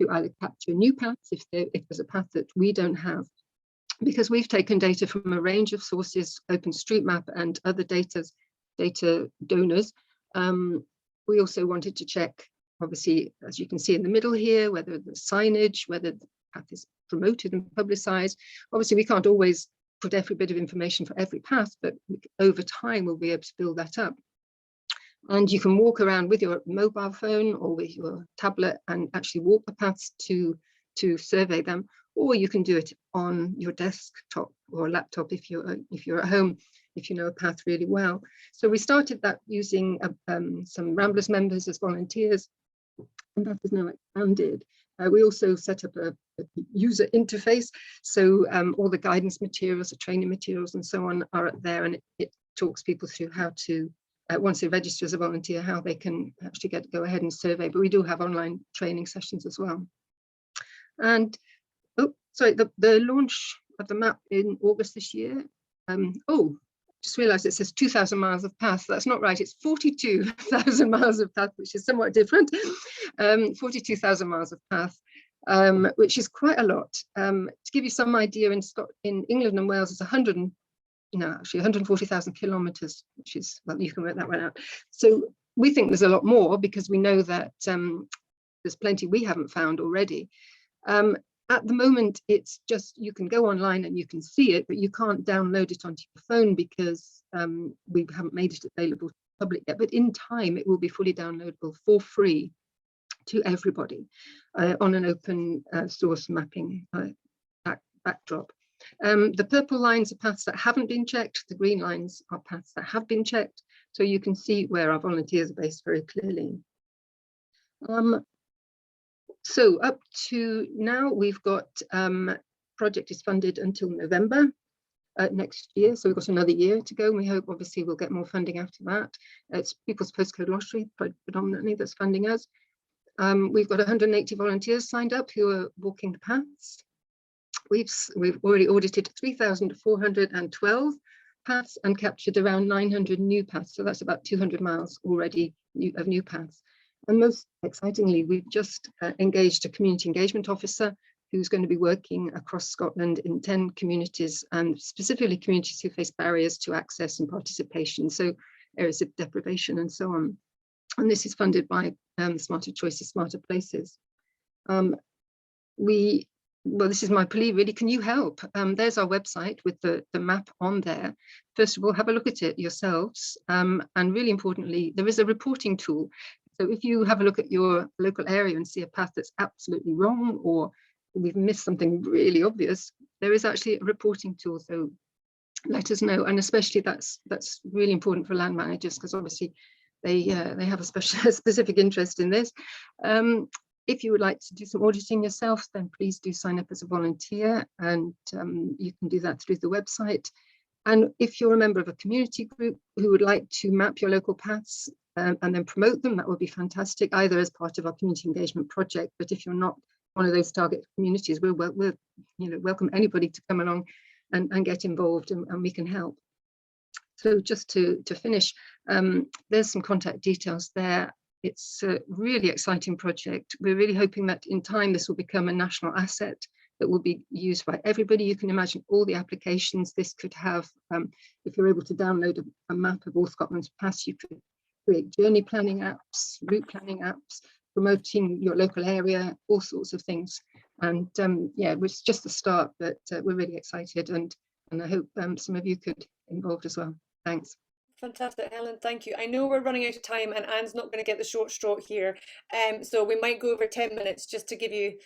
to either capture new paths if there's a path that we don't have. Because we've taken data from a range of sources, OpenStreetMap and other data donors. We also wanted to check, obviously, as you can see in the middle here, whether the signage, whether the path is promoted and publicized. Obviously, we can't always put every bit of information for every path, but over time, we'll be able to build that up. And you can walk around with your mobile phone or with your tablet and actually walk the paths to survey them, or you can do it on your desktop or laptop if you're at home, if you know a path really well. So we started that using some Ramblers members as volunteers, and that is now expanded. We also set up a user interface, so all the guidance materials, the training materials and so on are up there, and it talks people through how to, once they register as a volunteer, how they can actually go ahead and survey. But we do have online training sessions as well. And oh, sorry, the launch of the map in August this year. Oh, just realized it says 2,000 miles of path. That's not right. It's 42,000 miles of path, which is somewhat different. 42,000 miles of path, which is quite a lot. To give you some idea, in England and Wales, it's 140,000 kilometers, which is, well, you can work that one out. So we think there's a lot more because we know that there's plenty we haven't found already. At the moment, it's just, you can go online and you can see it, but you can't download it onto your phone because we haven't made it available to the public yet. But in time, it will be fully downloadable for free to everybody on an open source mapping backdrop. The purple lines are paths that haven't been checked. The green lines are paths that have been checked. So you can see where our volunteers are based very clearly. So up to now, we've got project is funded until November next year. So we've got another year to go. And we hope, obviously, we'll get more funding after that. It's People's Postcode Lottery predominantly that's funding us. We've got 180 volunteers signed up who are walking the paths. We've already audited 3,412 paths and captured around 900 new paths. So that's about 200 miles already of new paths. And most excitingly, we've just engaged a community engagement officer who's going to be working across Scotland in 10 communities, and specifically communities who face barriers to access and participation, so areas of deprivation and so on. And this is funded by Smarter Choices, Smarter Places. Well, this is my plea, really. Can you help? There's our website with the map on there. First of all, have a look at it yourselves. And really importantly, there is a reporting tool. So if you have a look at your local area and see a path that's absolutely wrong, or we've missed something really obvious, there is actually a reporting tool. So let us know. And especially that's really important for land managers, because obviously they have a specific interest in this. If you would like to do some auditing yourself, then please do sign up as a volunteer, and you can do that through the website. And if you're a member of a community group who would like to map your local paths and then promote them, that would be fantastic, either as part of our community engagement project. But if you're not one of those target communities, we'll welcome anybody to come along and get involved, and we can help. So just to finish, there's some contact details there. It's a really exciting project. We're really hoping that in time this will become a national asset that will be used by everybody. You can imagine all the applications this could have. If you're able to download a map of all Scotland's paths, you could create journey planning apps, route planning apps, promoting your local area, all sorts of things. And yeah, it's just the start, but we're really excited, and I hope some of you could involved as well. Thanks. Fantastic, Helen, thank you. I know we're running out of time and Anne's not going to get the short straw here, so we might go over 10 minutes just to give you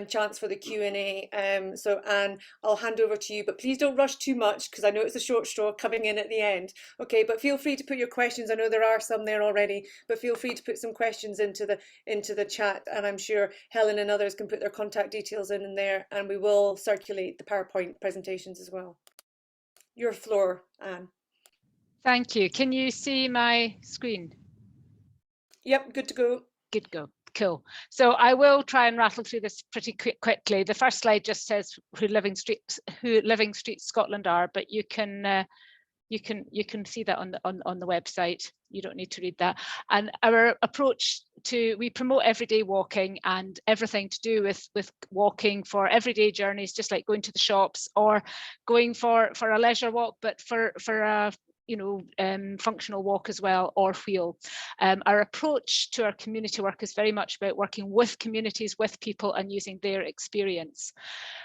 chance for the Q&A. So Anne, I'll hand over to you, but please don't rush too much because I know it's a short straw coming in at the end. Okay, but feel free to put your questions. I know there are some there already, but feel free to put some questions into the chat, and I'm sure Helen and others can put their contact details in there, and we will circulate the PowerPoint presentations as well. Your floor, Anne. Thank you. Can you see my screen? Yep, good to go. Good to go. Cool. So I will try and rattle through this pretty quickly. The first slide just says who Living Streets Scotland are, but you can see that on the website. You don't need to read that. And our approach to, we promote everyday walking and everything to do with walking for everyday journeys, just like going to the shops or going for a leisure walk, but for a functional walk as well, or wheel. Our approach to our community work is very much about working with communities, with people, and using their experience.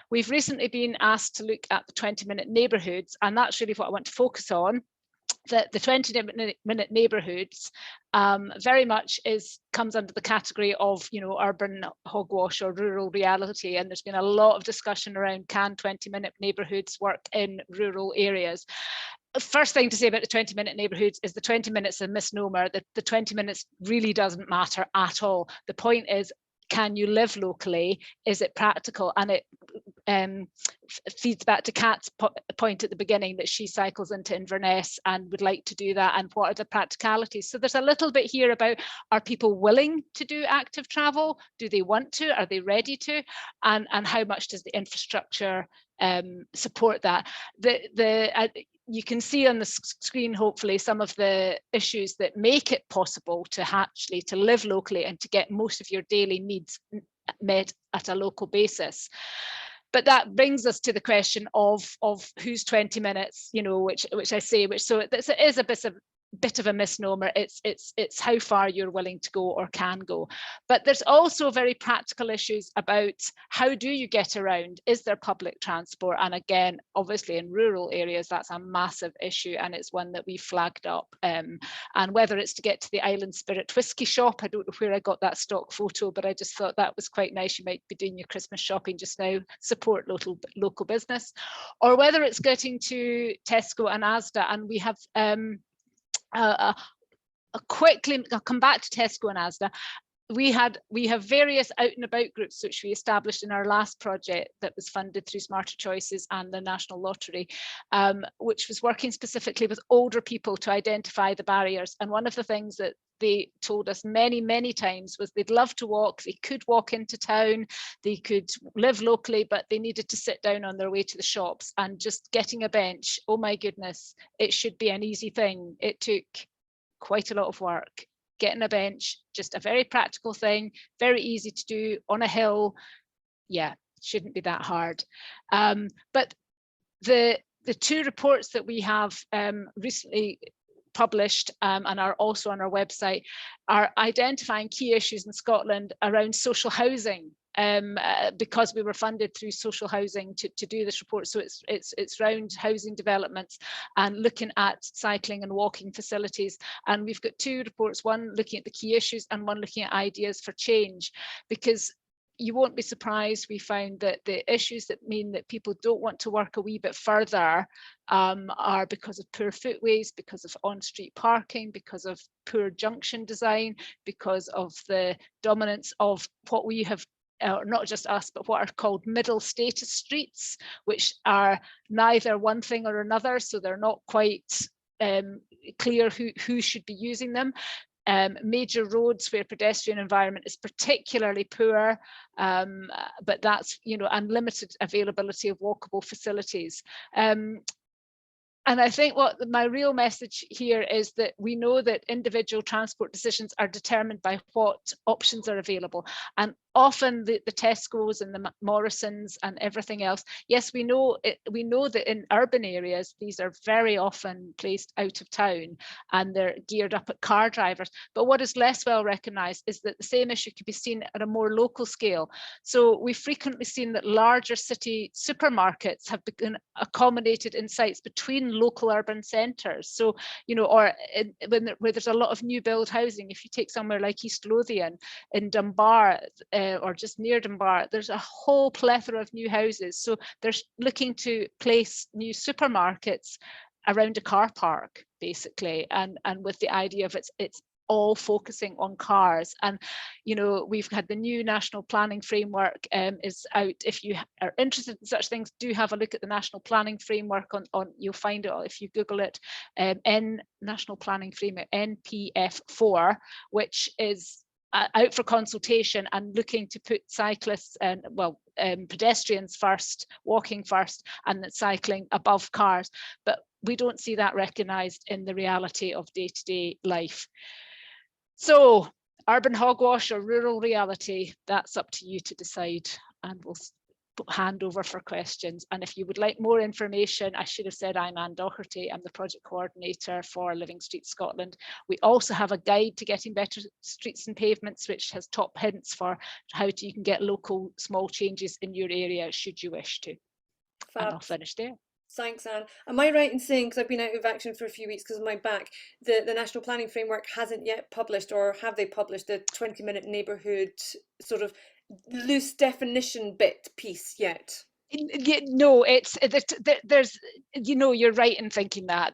We've recently been asked to look at the 20-minute neighbourhoods, and that's really what I want to focus on. That the 20-minute neighbourhoods very much comes under the category of urban hogwash or rural reality, and there's been a lot of discussion around, can 20-minute neighbourhoods work in rural areas? First thing to say about the 20-minute neighbourhoods is the 20 minutes is a misnomer. The 20 minutes really doesn't matter at all. The point is, can you live locally? Is it practical? And it feeds back to Kat's point at the beginning that she cycles into Inverness and would like to do that, and what are the practicalities. So there's a little bit here about, are people willing to do active travel? Do they want to? Are they ready to? And how much does the infrastructure support that? You can see on the screen, hopefully, some of the issues that make it possible to actually to live locally and to get most of your daily needs met at a local basis. But that brings us to the question of who's 20 minutes, which I say, so it is a bit of a misnomer. It's how far you're willing to go or can go. But there's also very practical issues about, how do you get around? Is there public transport? And again, obviously in rural areas, that's a massive issue, and it's one that we flagged up. And whether it's to get to the Island Spirit whiskey shop, I don't know where I got that stock photo, but I just thought that was quite nice. You might be doing your Christmas shopping just now, support local business, or whether it's getting to Tesco and Asda. And we have quickly, I'll come back to Tesco and Asda. We have various out and about groups which we established in our last project that was funded through Smarter Choices and the National Lottery, which was working specifically with older people to identify the barriers. And one of the things that they told us many times was they'd love to walk, they could walk into town, they could live locally, but they needed to sit down on their way to the shops, and just getting a bench, oh my goodness, it should be an easy thing. It took quite a lot of work. Getting a bench, just a very practical thing, very easy to do on a hill. Yeah, shouldn't be that hard. But the two reports that we have recently published and are also on our website are identifying key issues in Scotland around social housing. Because we were funded through social housing to do this report. So it's around housing developments and looking at cycling and walking facilities. And we've got two reports, one looking at the key issues and one looking at ideas for change, because you won't be surprised, we found that the issues that mean that people don't want to work a wee bit further are because of poor footways, because of on-street parking, because of poor junction design, because of the dominance of what we have, not just us, but what are called middle status streets, which are neither one thing or another, so they're not quite clear who should be using them. Major roads where pedestrian environment is particularly poor, but that's, unlimited availability of walkable facilities. And I think what my real message here is that we know that individual transport decisions are determined by what options are available. And often the Tesco's and the Morrisons and everything else, yes, we know that in urban areas, these are very often placed out of town and they're geared up at car drivers. But what is less well recognised is that the same issue can be seen at a more local scale. So we've frequently seen that larger city supermarkets have been accommodated in sites between local urban centres. So, where there's a lot of new build housing, if you take somewhere like East Lothian in Dunbar, or just near Dunbar, there's a whole plethora of new houses. So they're looking to place new supermarkets around a car park, basically, and with the idea of it's all focusing on cars. And we've had the new national planning framework is out. If you are interested in such things, do have a look at the national planning framework on you'll find it if you Google it, National Planning Framework NPF4, which is out for consultation and looking to put cyclists and pedestrians first, walking first, and then cycling above cars. But we don't see that recognised in the reality of day-to-day life. So urban hogwash or rural reality, that's up to you to decide, and we'll hand over for questions. And if you would like more information, I should have said I'm Anne Docherty. I'm the project coordinator for Living Streets Scotland. We also have a guide to getting better streets and pavements, which has top hints for how you can get local small changes in your area should you wish to. Fab. And I'll finish there. Thanks, Anne. Am I right in saying, because I've been out of action for a few weeks because of my back, the National Planning Framework hasn't yet published, or have they published the 20-minute neighbourhood sort of loose definition bit piece yet? No, there's, you're right in thinking that,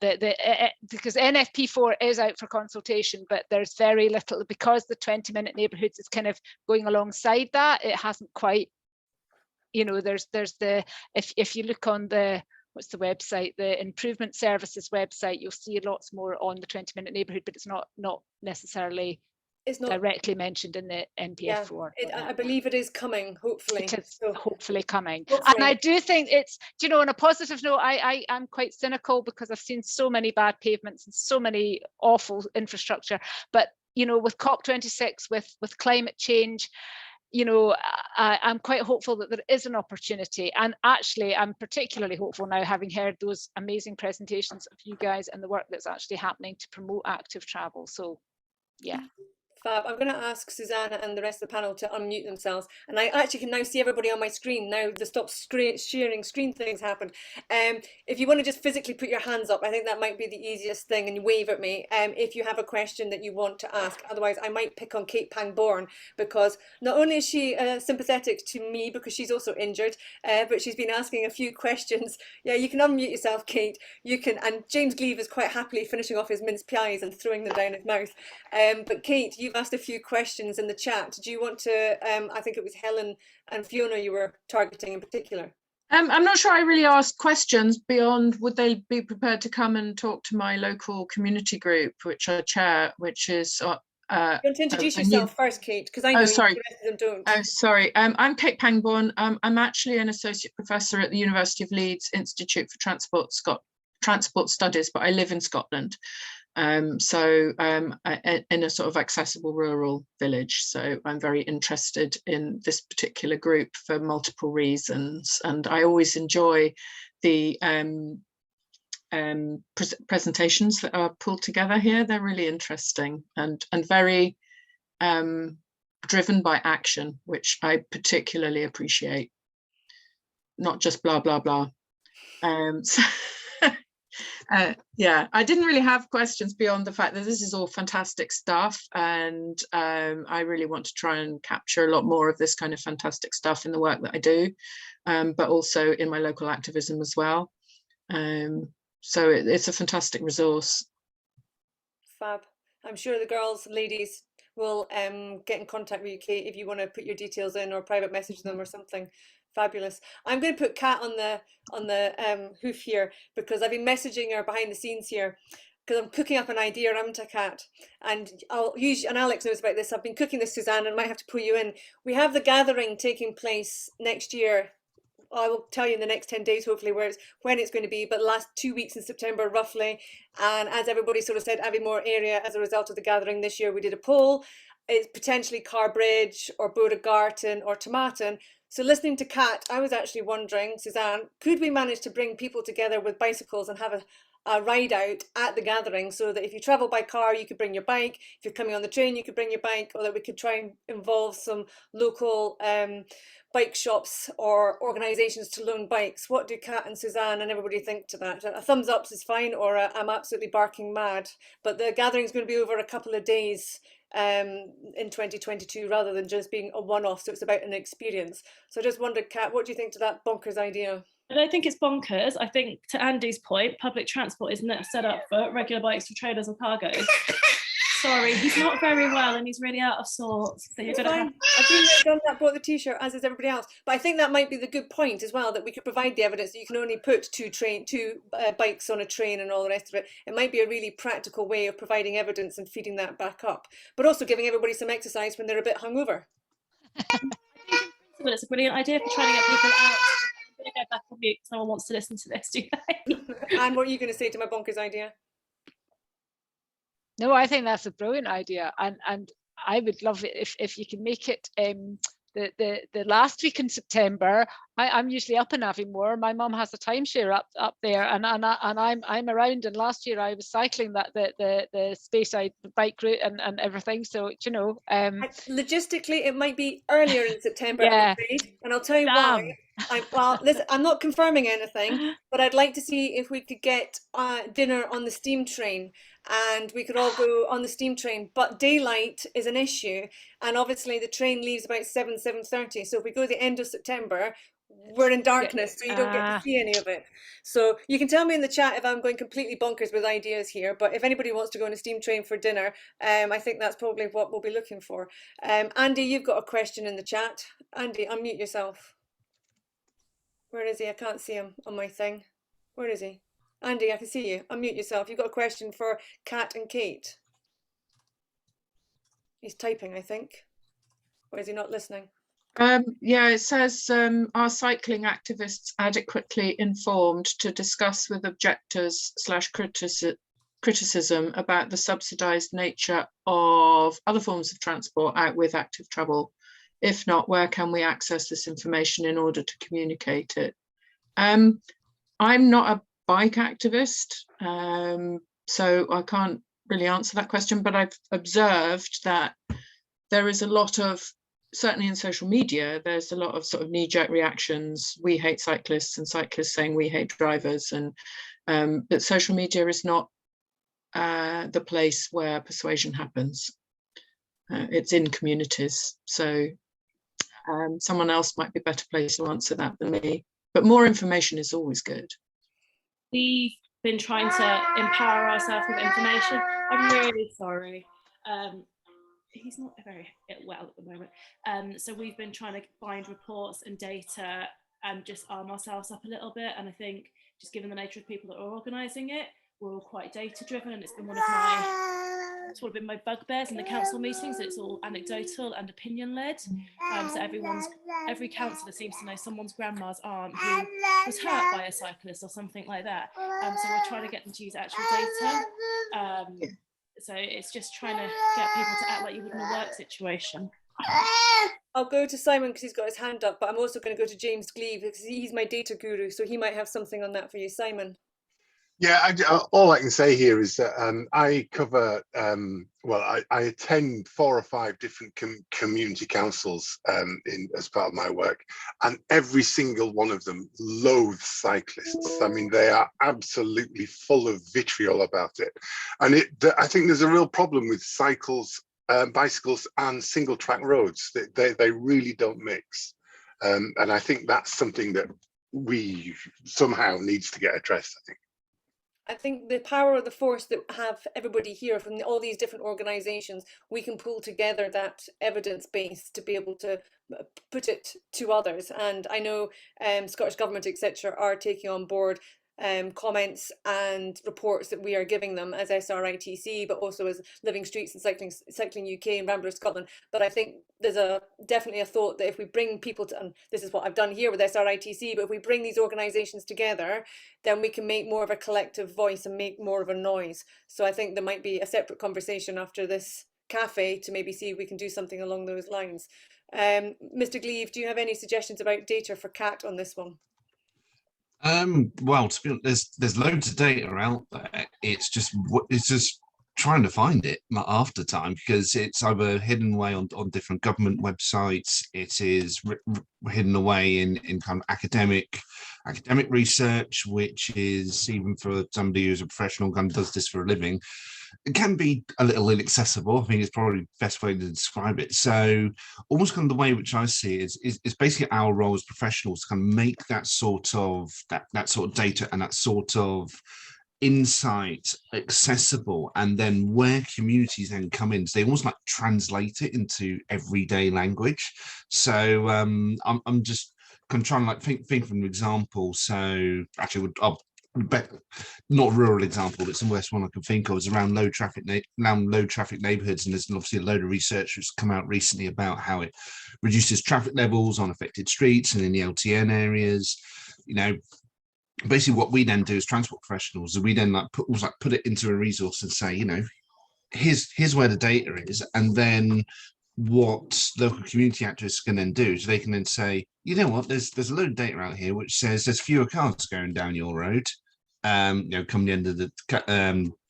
because NFP4 is out for consultation, but there's very little, because the 20-minute neighbourhoods is kind of going alongside that. It hasn't quite, there's the, if you look on the, what's the website, the Improvement Services website, you'll see lots more on the 20-minute neighbourhood, but it's not necessarily directly mentioned in the NPF4. Yeah, I believe it is coming, hopefully. It is hopefully coming. Hopefully. And I do think it's, on a positive note, I'm quite cynical because I've seen so many bad pavements and so many awful infrastructure. But, with COP26, with climate change, I'm quite hopeful that there is an opportunity. And actually, I'm particularly hopeful now, having heard those amazing presentations of you guys and the work that's actually happening to promote active travel. So, yeah. Fab. I'm going to ask Suzanne and the rest of the panel to unmute themselves, and I actually can now see everybody on my screen now. The stop sharing screen things happened. If you want to just physically put your hands up, I think that might be the easiest thing, and wave at me if you have a question that you want to ask. Otherwise, I might pick on Kate Pangborn, because not only is she sympathetic to me because she's also injured, but she's been asking a few questions. Yeah, you can unmute yourself, Kate. You can, and James Gleave is quite happily finishing off his mince pies and throwing them down his mouth. But Kate, you've asked a few questions in the chat. Do you want to, I think it was Helen and Fiona you were targeting in particular? I'm not sure I really asked questions beyond, would they be prepared to come and talk to my local community group, which I chair, which is... you want to introduce yourself first, Kate, because I know the rest of them don't. Oh, sorry. I'm Kate Pangborn. I'm actually an associate professor at the University of Leeds Institute for Transport Studies, but I live in Scotland. In a sort of accessible rural village. So I'm very interested in this particular group for multiple reasons. And I always enjoy the presentations that are pulled together here. They're really interesting and very driven by action, which I particularly appreciate. Not just blah, blah, blah. Yeah, I didn't really have questions beyond the fact that this is all fantastic stuff, and I really want to try and capture a lot more of this kind of fantastic stuff in the work that I do, but also in my local activism as well. So it's a fantastic resource. Fab. I'm sure the girls, ladies, will get in contact with you, Kate, if you want to put your details in or private message them or something. Fabulous. I'm going to put Kat on the hoof here, because I've been messaging her behind the scenes here, because I'm cooking up an idea, haven't I, Kat? And I'll use, and Alex knows about this, I've been cooking this, Suzanne, and might have to pull you in. We have the gathering taking place next year. I will tell you in the next 10 days, hopefully, when it's going to be, but last 2 weeks in September, roughly. And as everybody sort of said, Aviemore area, as a result of the gathering this year, we did a poll. It's potentially Carbridge or Bodegarton or Tomatin. So listening to Kat, I was actually wondering, Suzanne, could we manage to bring people together with bicycles and have a ride out at the gathering, so that if you travel by car, you could bring your bike. If you're coming on the train, you could bring your bike, or that we could try and involve some local bike shops or organisations to loan bikes. What do Kat and Suzanne and everybody think to that? A thumbs up is fine, or I'm absolutely barking mad. But the gathering is going to be over a couple of days in 2022, rather than just being a one-off, so it's about an experience. So I just wondered, Kat, what do you think to that bonkers idea? I don't think it's bonkers. I think, to Andy's point, public transport isn't set up for regular bikes for trailers or cargoes. sorry, he's not very well and he's really out of sorts. So you're It's gonna fine. have I've been there, done that, bought the t-shirt, as is everybody else. But I think that might be the good point as well, that we could provide the evidence that you can only put two bikes on a train and all the rest of it. It might be a really practical way of providing evidence and feeding that back up, but also giving everybody some exercise when they're a bit hungover. It's a brilliant idea for trying to get people out. I'm going to go back on mute. Someone wants to listen to this, do they? And what are you going to say to my bonkers idea? No, I think that's a brilliant idea, and I would love it if you can make it the last week in September. I'm usually up in Aviemore. My mum has a timeshare up there, and I'm around. And last year I was cycling the Speyside bike route and everything. So you know, logistically it might be earlier in September, yeah. I'm afraid, and I'll tell you why. Well, listen, I'm not confirming anything, but I'd like to see if we could get dinner on the steam train, and we could all go on the steam train. But daylight is an issue, and obviously the train leaves about 7:30. So if we go the end of September, we're in darkness, so you don't get to see any of it. So you can tell me in the chat if I'm going completely bonkers with ideas here, but if anybody wants to go on a steam train for dinner, I think that's probably what we'll be looking for. Andy, you've got a question in the chat. Andy, unmute yourself. Where is he? I can't see him on my thing. Where is he? Andy, I can see you. Unmute yourself. You've got a question for Kat and Kate. He's typing, I think. Or is he not listening? Yeah, it says, are cycling activists adequately informed to discuss with objectors / criticism about the subsidised nature of other forms of transport out with active travel? If not, where can we access this information in order to communicate it? I'm not a bike activist, so I can't really answer that question, but I've observed that there is a lot of, certainly in social media, there's a lot of sort of knee-jerk reactions. We hate cyclists, and cyclists saying we hate drivers, and but social media is not the place where persuasion happens. It's in communities, so someone else might be a better place to answer that than me, but more information is always good. We've been trying to empower ourselves with information. I'm really sorry. He's not very well at the moment. So we've been trying to find reports and data and just arm ourselves up a little bit. And I think just given the nature of people that are organising it, we're all quite data driven, and it's been it's sort of been my bugbears in the council meetings. It's all anecdotal and opinion led. So every councillor seems to know someone's grandma's aunt who was hurt by a cyclist or something like that. So we're trying to get them to use actual data. So it's just trying to get people to act like you would in a work situation. I'll go to Simon because he's got his hand up, but I'm also going to go to James Gleave because he's my data guru, so he might have something on that for you. Simon. Yeah, all I can say here is that I cover, well, I attend 4 or 5 different community councils as part of my work, and every single one of them loathes cyclists. I mean, they are absolutely full of vitriol about it. And I think there's a real problem with bicycles and single track roads. They really don't mix. And I think that's something that we somehow needs to get addressed, I think. I think the power of the force that have everybody here from all these different organisations, we can pull together that evidence base to be able to put it to others. And I know Scottish Government, etc., are taking on board comments and reports that we are giving them as SRITC, but also as Living Streets and Cycling UK and Ramblers Scotland. But I think there's definitely a thought that if we bring people to, and this is what I've done here with SRITC, but if we bring these organisations together, then we can make more of a collective voice and make more of a noise. So I think there might be a separate conversation after this cafe to maybe see if we can do something along those lines. Mr. Gleave, do you have any suggestions about data for Kat on this one? Well, to be honest, there's loads of data out there. It's just trying to find it after time, because it's either hidden away on different government websites. It is hidden away in kind of academic research, which is, even for somebody who's a professional and does this for a living, it can be a little inaccessible. I think it's probably the best way to describe it. So almost kind of the way which I see it is basically our role as professionals to kind of make that sort of data and that sort of insight, accessible, and then where communities then come in, so they almost like translate it into everyday language. So I'm just kind of trying to like think from an example. So actually, I'll bet not a rural example, but somewhere one I can think of is around low traffic neighborhoods, and there's obviously a load of research that's come out recently about how it reduces traffic levels on affected streets and in the LTN areas. You know, basically what we then do as transport professionals is we then like put it into a resource and say, you know, here's where the data is, and then what local community actors can then do is they can then say, you know what, there's a load of data out here which says there's fewer cars going down your road, you know, come the end of the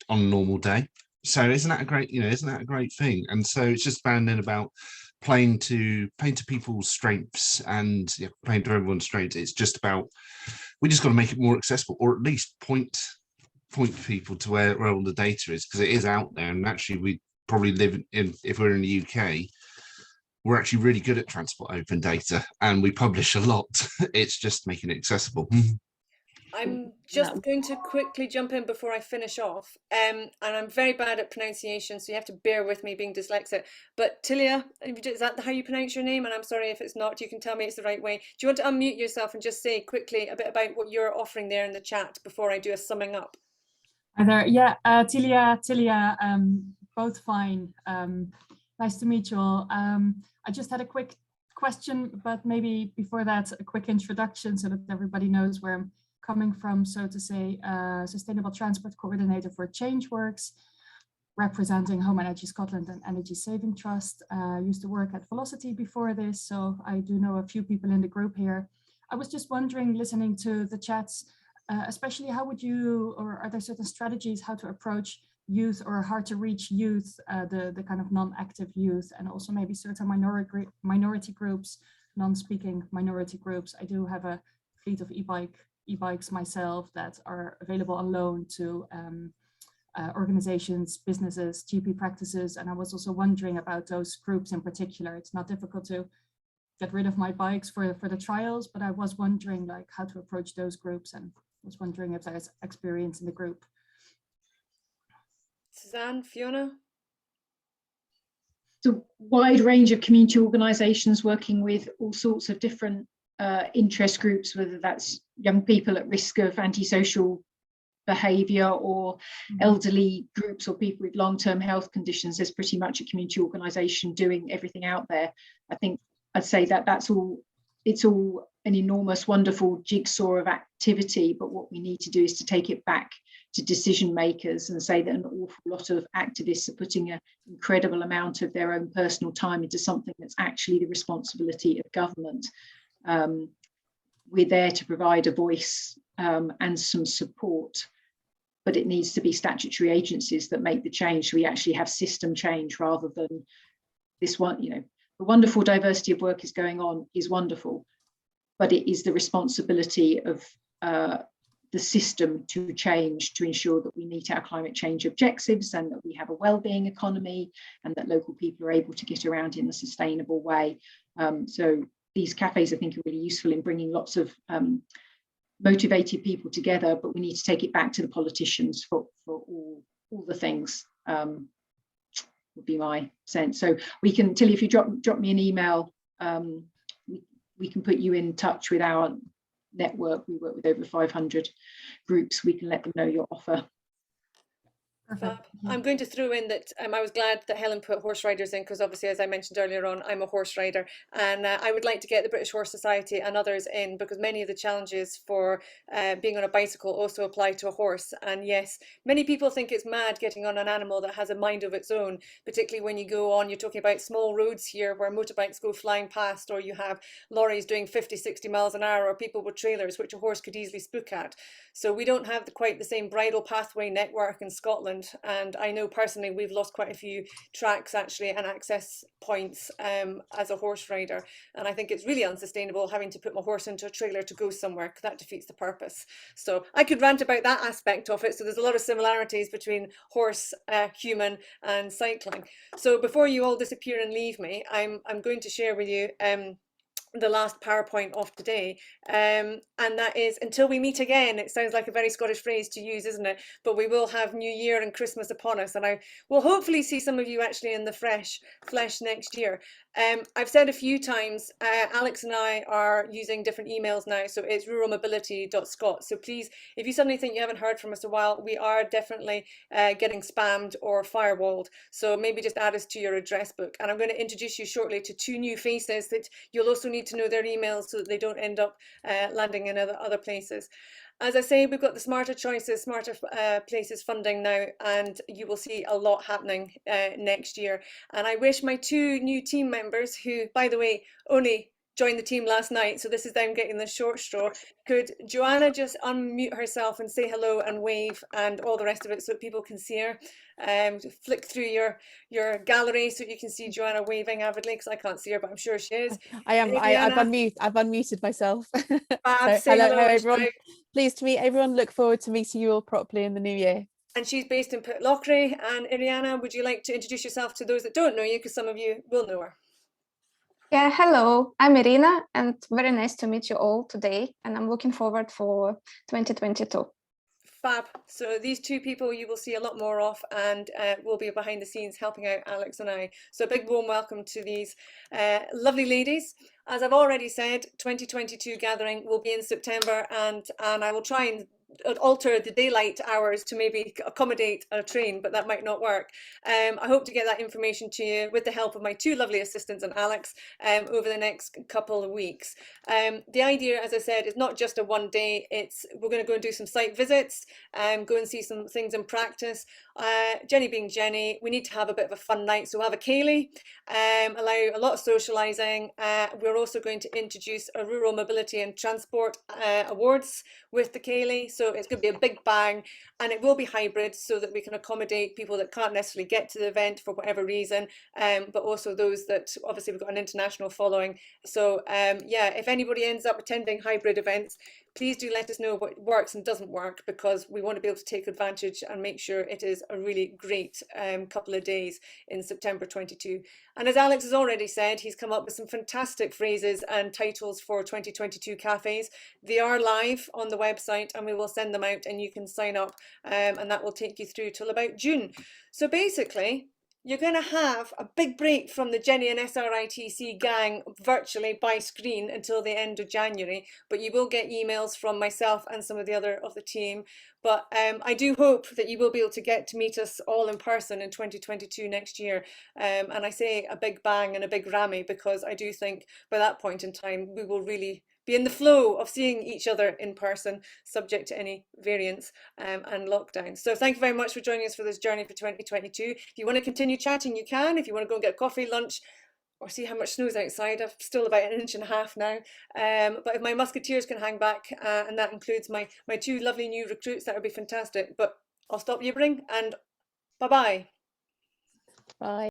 on a normal day. So isn't that a great thing? And so it's just then about playing to people's strengths, and playing to everyone's strengths. It's just about, we just got to make it more accessible, or at least point people to where all the data is, because it is out there. And actually we probably live in, if we're in the UK, we're actually really good at transport open data and we publish a lot. It's just making it accessible. I'm just going to quickly jump in before I finish off, and I'm very bad at pronunciation, so you have to bear with me being dyslexic. But Tilia, is that how you pronounce your name? And I'm sorry if it's not, you can tell me it's the right way. Do you want to unmute yourself and just say quickly a bit about what you're offering there in the chat before I do a summing up? Hi there. Yeah, Tilia, both fine. Nice to meet you all. I just had a quick question, but maybe before that, a quick introduction so that everybody knows where I'm coming from. So to say, Sustainable Transport Coordinator for ChangeWorks, representing Home Energy Scotland and Energy Saving Trust. Used to work at Velocity before this, so I do know a few people in the group here. I was just wondering, listening to the chats, especially how would you, or are there certain strategies how to approach youth or hard to reach youth, the kind of non-active youth, and also maybe certain minority groups, non-speaking minority groups. I do have a fleet of e-bikes myself that are available on loan to organizations, businesses, GP practices, and I was also wondering about those groups in particular. It's not difficult to get rid of my bikes for the trials, but I was wondering like how to approach those groups, and was wondering if there's experience in the group. Suzanne, Fiona? It's a wide range of community organisations working with all sorts of different interest groups, whether that's young people at risk of antisocial behaviour or elderly groups or people with long-term health conditions. There's pretty much a community organisation doing everything out there. I think I'd say that it's all an enormous, wonderful jigsaw of activity, but what we need to do is to take it back to decision makers and say that an awful lot of activists are putting an incredible amount of their own personal time into something that's actually the responsibility of government. We're there to provide a voice and some support, but it needs to be statutory agencies that make the change, so we actually have system change rather than this one. You know, the wonderful diversity of work is going on is wonderful, but it is the responsibility of the system to change to ensure that we meet our climate change objectives and that we have a well-being economy and that local people are able to get around in a sustainable way. So these cafes, I think, are really useful in bringing lots of motivated people together, but we need to take it back to the politicians for all the things, would be my sense. So we can, Tilly, if you drop me an email, we can put you in touch with our network. We work with over 500 groups. We can let them know your offer. Perfect. I'm going to throw in that I was glad that Helen put horse riders in, because obviously, as I mentioned earlier on, I'm a horse rider, and I would like to get the British Horse Society and others in, because many of the challenges for being on a bicycle also apply to a horse. And yes, many people think it's mad getting on an animal that has a mind of its own, particularly when you go on, you're talking about small roads here where motorbikes go flying past, or you have lorries doing 50-60 miles an hour, or people with trailers, which a horse could easily spook at. So we don't have quite the same bridle pathway network in Scotland. And I know personally we've lost quite a few tracks actually and access points as a horse rider, and I think it's really unsustainable having to put my horse into a trailer to go somewhere, because that defeats the purpose. So I could rant about that aspect of it. So there's a lot of similarities between horse, human and cycling. So before you all disappear and leave me, I'm going to share with you the last PowerPoint of today, and that is until we meet again. It sounds like a very Scottish phrase to use, isn't it? But we will have New Year and Christmas upon us, and I will hopefully see some of you actually in the flesh next year. I've said a few times, Alex and I are using different emails now, so it's ruralmobility.scot. So please, if you suddenly think you haven't heard from us a while, we are definitely getting spammed or firewalled. So maybe just add us to your address book. And I'm going to introduce you shortly to 2 new faces that you'll also need to know their emails so that they don't end up landing in other places. As I say, we've got the Smarter Choices, Smarter Places funding now, and you will see a lot happening next year. And I wish my 2 new team members, who, by the way, only joined the team last night, so this is them getting the short straw. Could Joanna just unmute herself and say hello and wave and all the rest of it so that people can see her? Flick through your gallery so you can see Joanna waving avidly, because I can't see her, but I'm sure she is. I've unmuted myself. So, hello everyone. Pleased to meet everyone. Look forward to meeting you all properly in the new year. And she's based in Pitlochry. And Iriana, would you like to introduce yourself to those that don't know you, because some of you will know her? Yeah, hello, I'm Irina, and very nice to meet you all today, and I'm looking forward for 2022. Fab. So these 2 people you will see a lot more of, and will be behind the scenes helping out Alex and I. So a big warm welcome to these lovely ladies. As I've already said, 2022 gathering will be in September, and I will try and alter the daylight hours to maybe accommodate a train, but that might not work. I hope to get that information to you with the help of my 2 lovely assistants and Alex over the next couple of weeks. The idea, as I said, is not just a one day. We're going to go and do some site visits, go and see some things in practice. Jenny being Jenny, we need to have a bit of a fun night, so we'll have a ceilidh, allow a lot of socialising. We're also going to introduce a Rural Mobility and Transport Awards with the ceilidh, so it's going to be a big bang, and it will be hybrid so that we can accommodate people that can't necessarily get to the event for whatever reason, but also those that obviously we've got an international following. So yeah, if anybody ends up attending hybrid events, please do let us know what works and doesn't work, because we want to be able to take advantage and make sure it is a really great couple of days in September 22. And as Alex has already said, he's come up with some fantastic phrases and titles for 2022 cafes. They are live on the website, and we will send them out and you can sign up, and that will take you through till about June. So basically, you're going to have a big break from the Jenny and SRITC gang virtually by screen until the end of January, but you will get emails from myself and some of the other of the team. But I do hope that you will be able to get to meet us all in person in 2022 next year. And I say a big bang and a big rammy, because I do think by that point in time, we will really be in the flow of seeing each other in person, subject to any variants and lockdown. So thank you very much for joining us for this journey for 2022. If you want to continue chatting, you can. If you want to go and get a coffee, lunch, or see how much snow's outside, I'm still about 1.5 inches now. But if my musketeers can hang back, and that includes my 2 lovely new recruits, that would be fantastic. But I'll stop yabbering, and bye-bye. Bye.